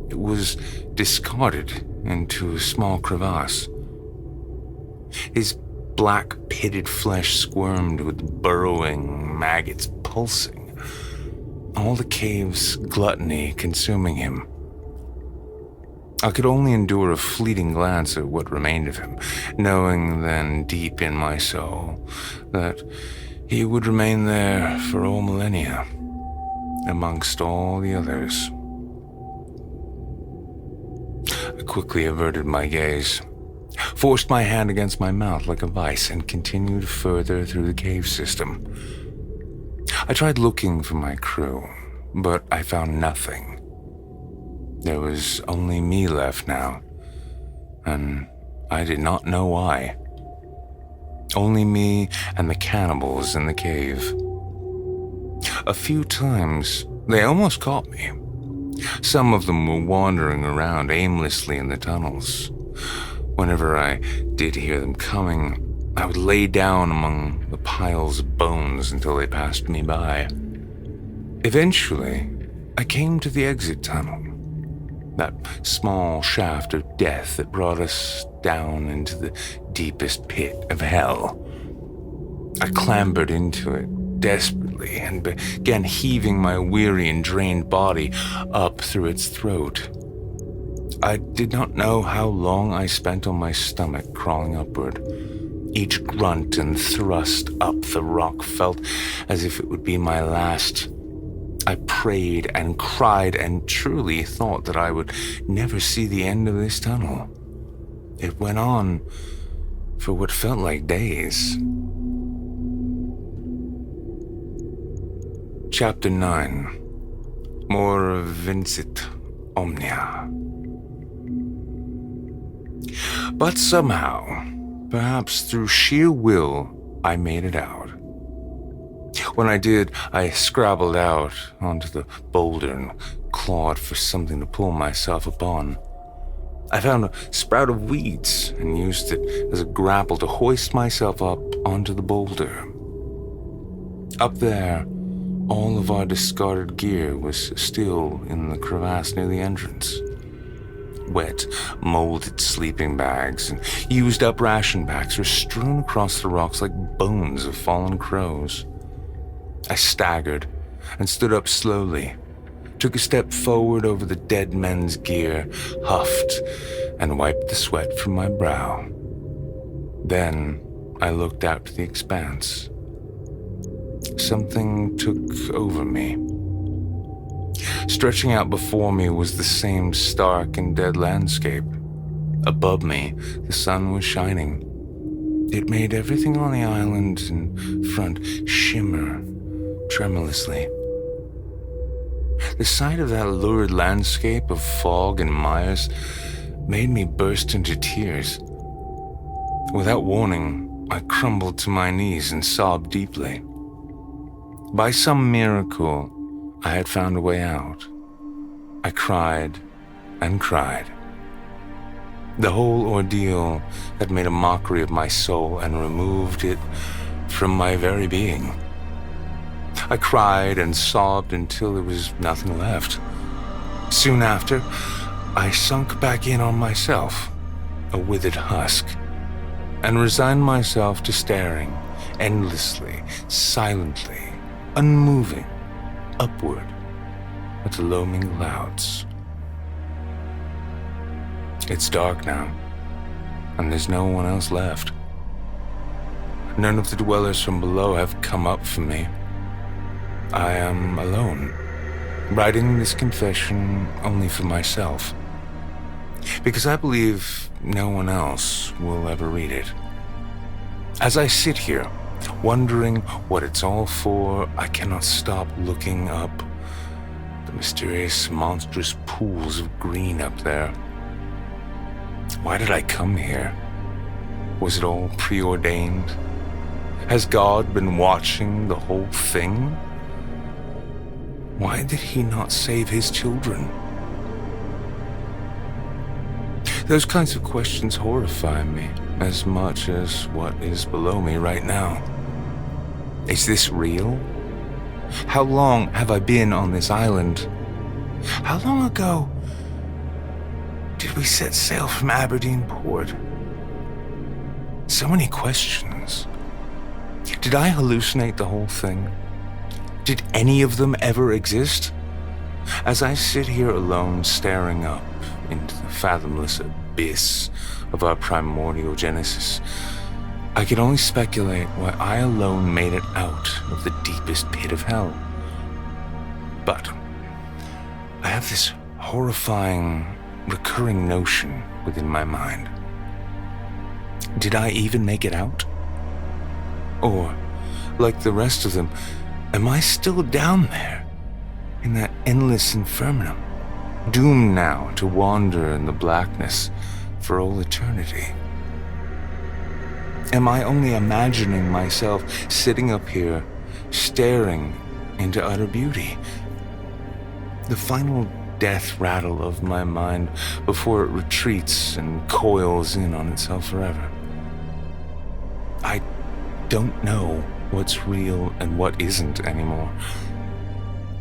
It was discarded into a small crevasse. His black pitted flesh squirmed with burrowing maggots pulsing, all the cave's gluttony consuming him. I could only endure a fleeting glance at what remained of him, knowing then deep in my soul that he would remain there for all millennia, amongst all the others. I quickly averted my gaze, forced my hand against my mouth like a vice, and continued further through the cave system. I tried looking for my crew, but I found nothing. There was only me left now, and I did not know why. Only me and the cannibals in the cave. A few times, they almost caught me. Some of them were wandering around aimlessly in the tunnels. Whenever I did hear them coming, I would lay down among the piles of bones until they passed me by. Eventually, I came to the exit tunnel, that small shaft of death that brought us down into the deepest pit of hell. I clambered into it desperately and began heaving my weary and drained body up through its throat. I did not know how long I spent on my stomach crawling upward. Each grunt and thrust up the rock felt as if it would be my last. I prayed and cried and truly thought that I would never see the end of this tunnel. It went on for what felt like days. Chapter 9. More Vincit Omnia. But somehow, perhaps through sheer will, I made it out. When I did, I scrabbled out onto the boulder and clawed for something to pull myself upon. I found a sprout of weeds and used it as a grapple to hoist myself up onto the boulder. Up there, all of our discarded gear was still in the crevasse near the entrance. Wet, molded sleeping bags and used-up ration packs were strewn across the rocks like bones of fallen crows. I staggered and stood up slowly, took a step forward over the dead men's gear, huffed, and wiped the sweat from my brow. Then I looked out to the expanse. Something took over me. Stretching out before me was the same stark and dead landscape. Above me, the sun was shining. It made everything on the island in front shimmer tremulously. The sight of that lurid landscape of fog and mires made me burst into tears. Without warning, I crumbled to my knees and sobbed deeply. By some miracle, I had found a way out. I cried and cried. The whole ordeal had made a mockery of my soul and removed it from my very being. I cried and sobbed until there was nothing left. Soon after, I sunk back in on myself, a withered husk, and resigned myself to staring endlessly, silently, unmoving, upward at the looming clouds. It's dark now, and there's no one else left. None of the dwellers from below have come up for me. I am alone, writing this confession only for myself, because I believe no one else will ever read it. As I sit here, wondering what it's all for, I cannot stop looking up. The mysterious, monstrous pools of green up there. Why did I come here? Was it all preordained? Has God been watching the whole thing? Why did he not save his children? Those kinds of questions horrify me as much as what is below me right now. Is this real? How long have I been on this island? How long ago did we set sail from Aberdeen Port? So many questions. Did I hallucinate the whole thing? Did any of them ever exist? As I sit here alone, staring up into the fathomless abyss of our primordial genesis, I can only speculate why I alone made it out of the deepest pit of hell. But I have this horrifying, recurring notion within my mind. Did I even make it out? Or, like the rest of them, am I still down there, in that endless infernum, doomed now to wander in the blackness for all eternity? Am I only imagining myself sitting up here, staring into utter beauty? The final death rattle of my mind before it retreats and coils in on itself forever. I don't know what's real and what isn't anymore.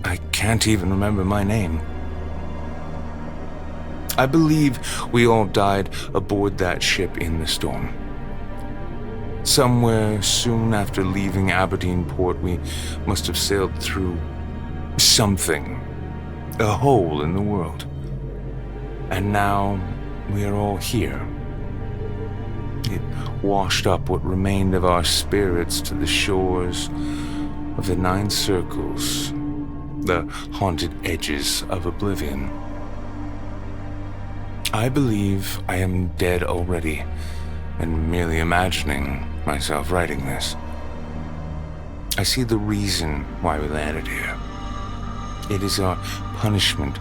I can't even remember my name. I believe we all died aboard that ship in the storm. Somewhere soon after leaving Aberdeen port, we must have sailed through something, a hole in the world. And now we are all here. It washed up what remained of our spirits to the shores of the 9 circles, the haunted edges of oblivion. I believe I am dead already, and merely imagining myself writing this. I see the reason why we landed here. It is our punishment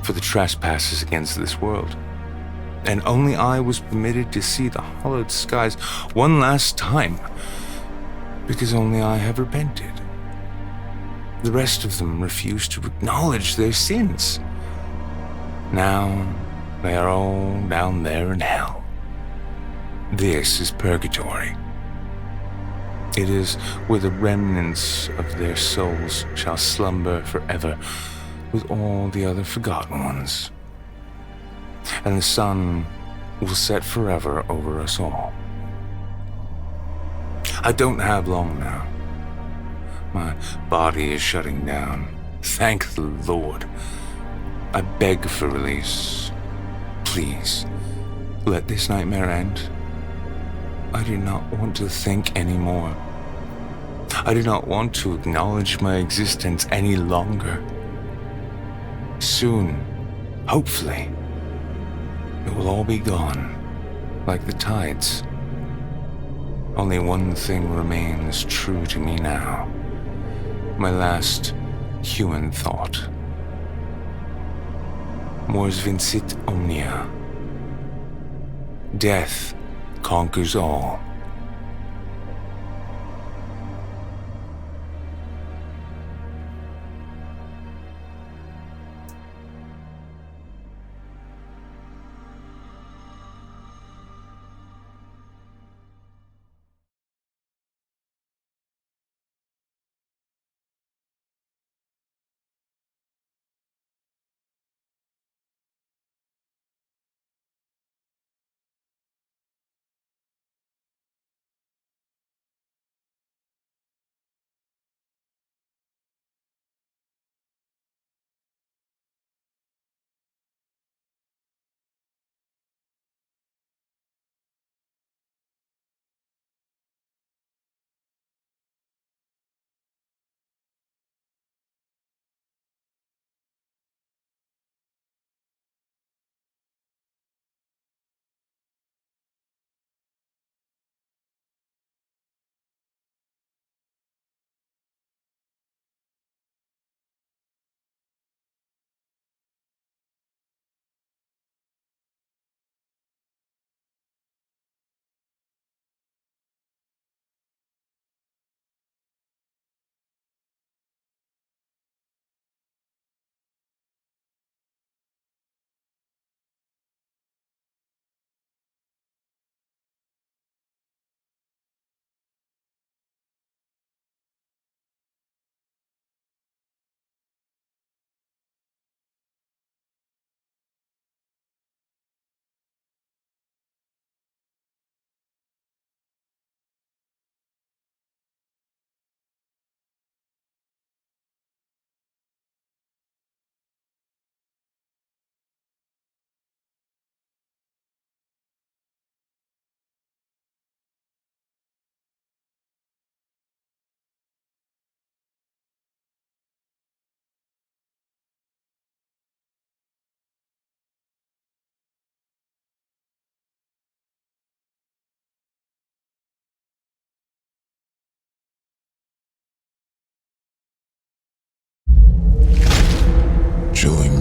for the trespasses against this world. And only I was permitted to see the hollowed skies one last time, because only I have repented. The rest of them refused to acknowledge their sins. Now they are all down there in hell. This is purgatory. It is where the remnants of their souls shall slumber forever with all the other forgotten ones. And the sun will set forever over us all. I don't have long now. My body is shutting down. Thank the Lord. I beg for release. Please, let this nightmare end. I do not want to think anymore. I do not want to acknowledge my existence any longer. Soon, hopefully, it will all be gone, like the tides. Only one thing remains true to me now. My last human thought. Mors vincit omnia. Death conquers all.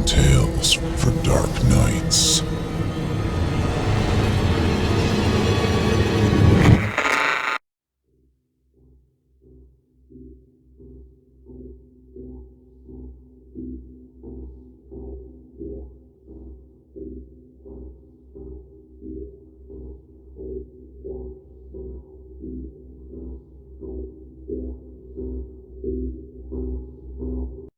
Chilling tales for dark nights.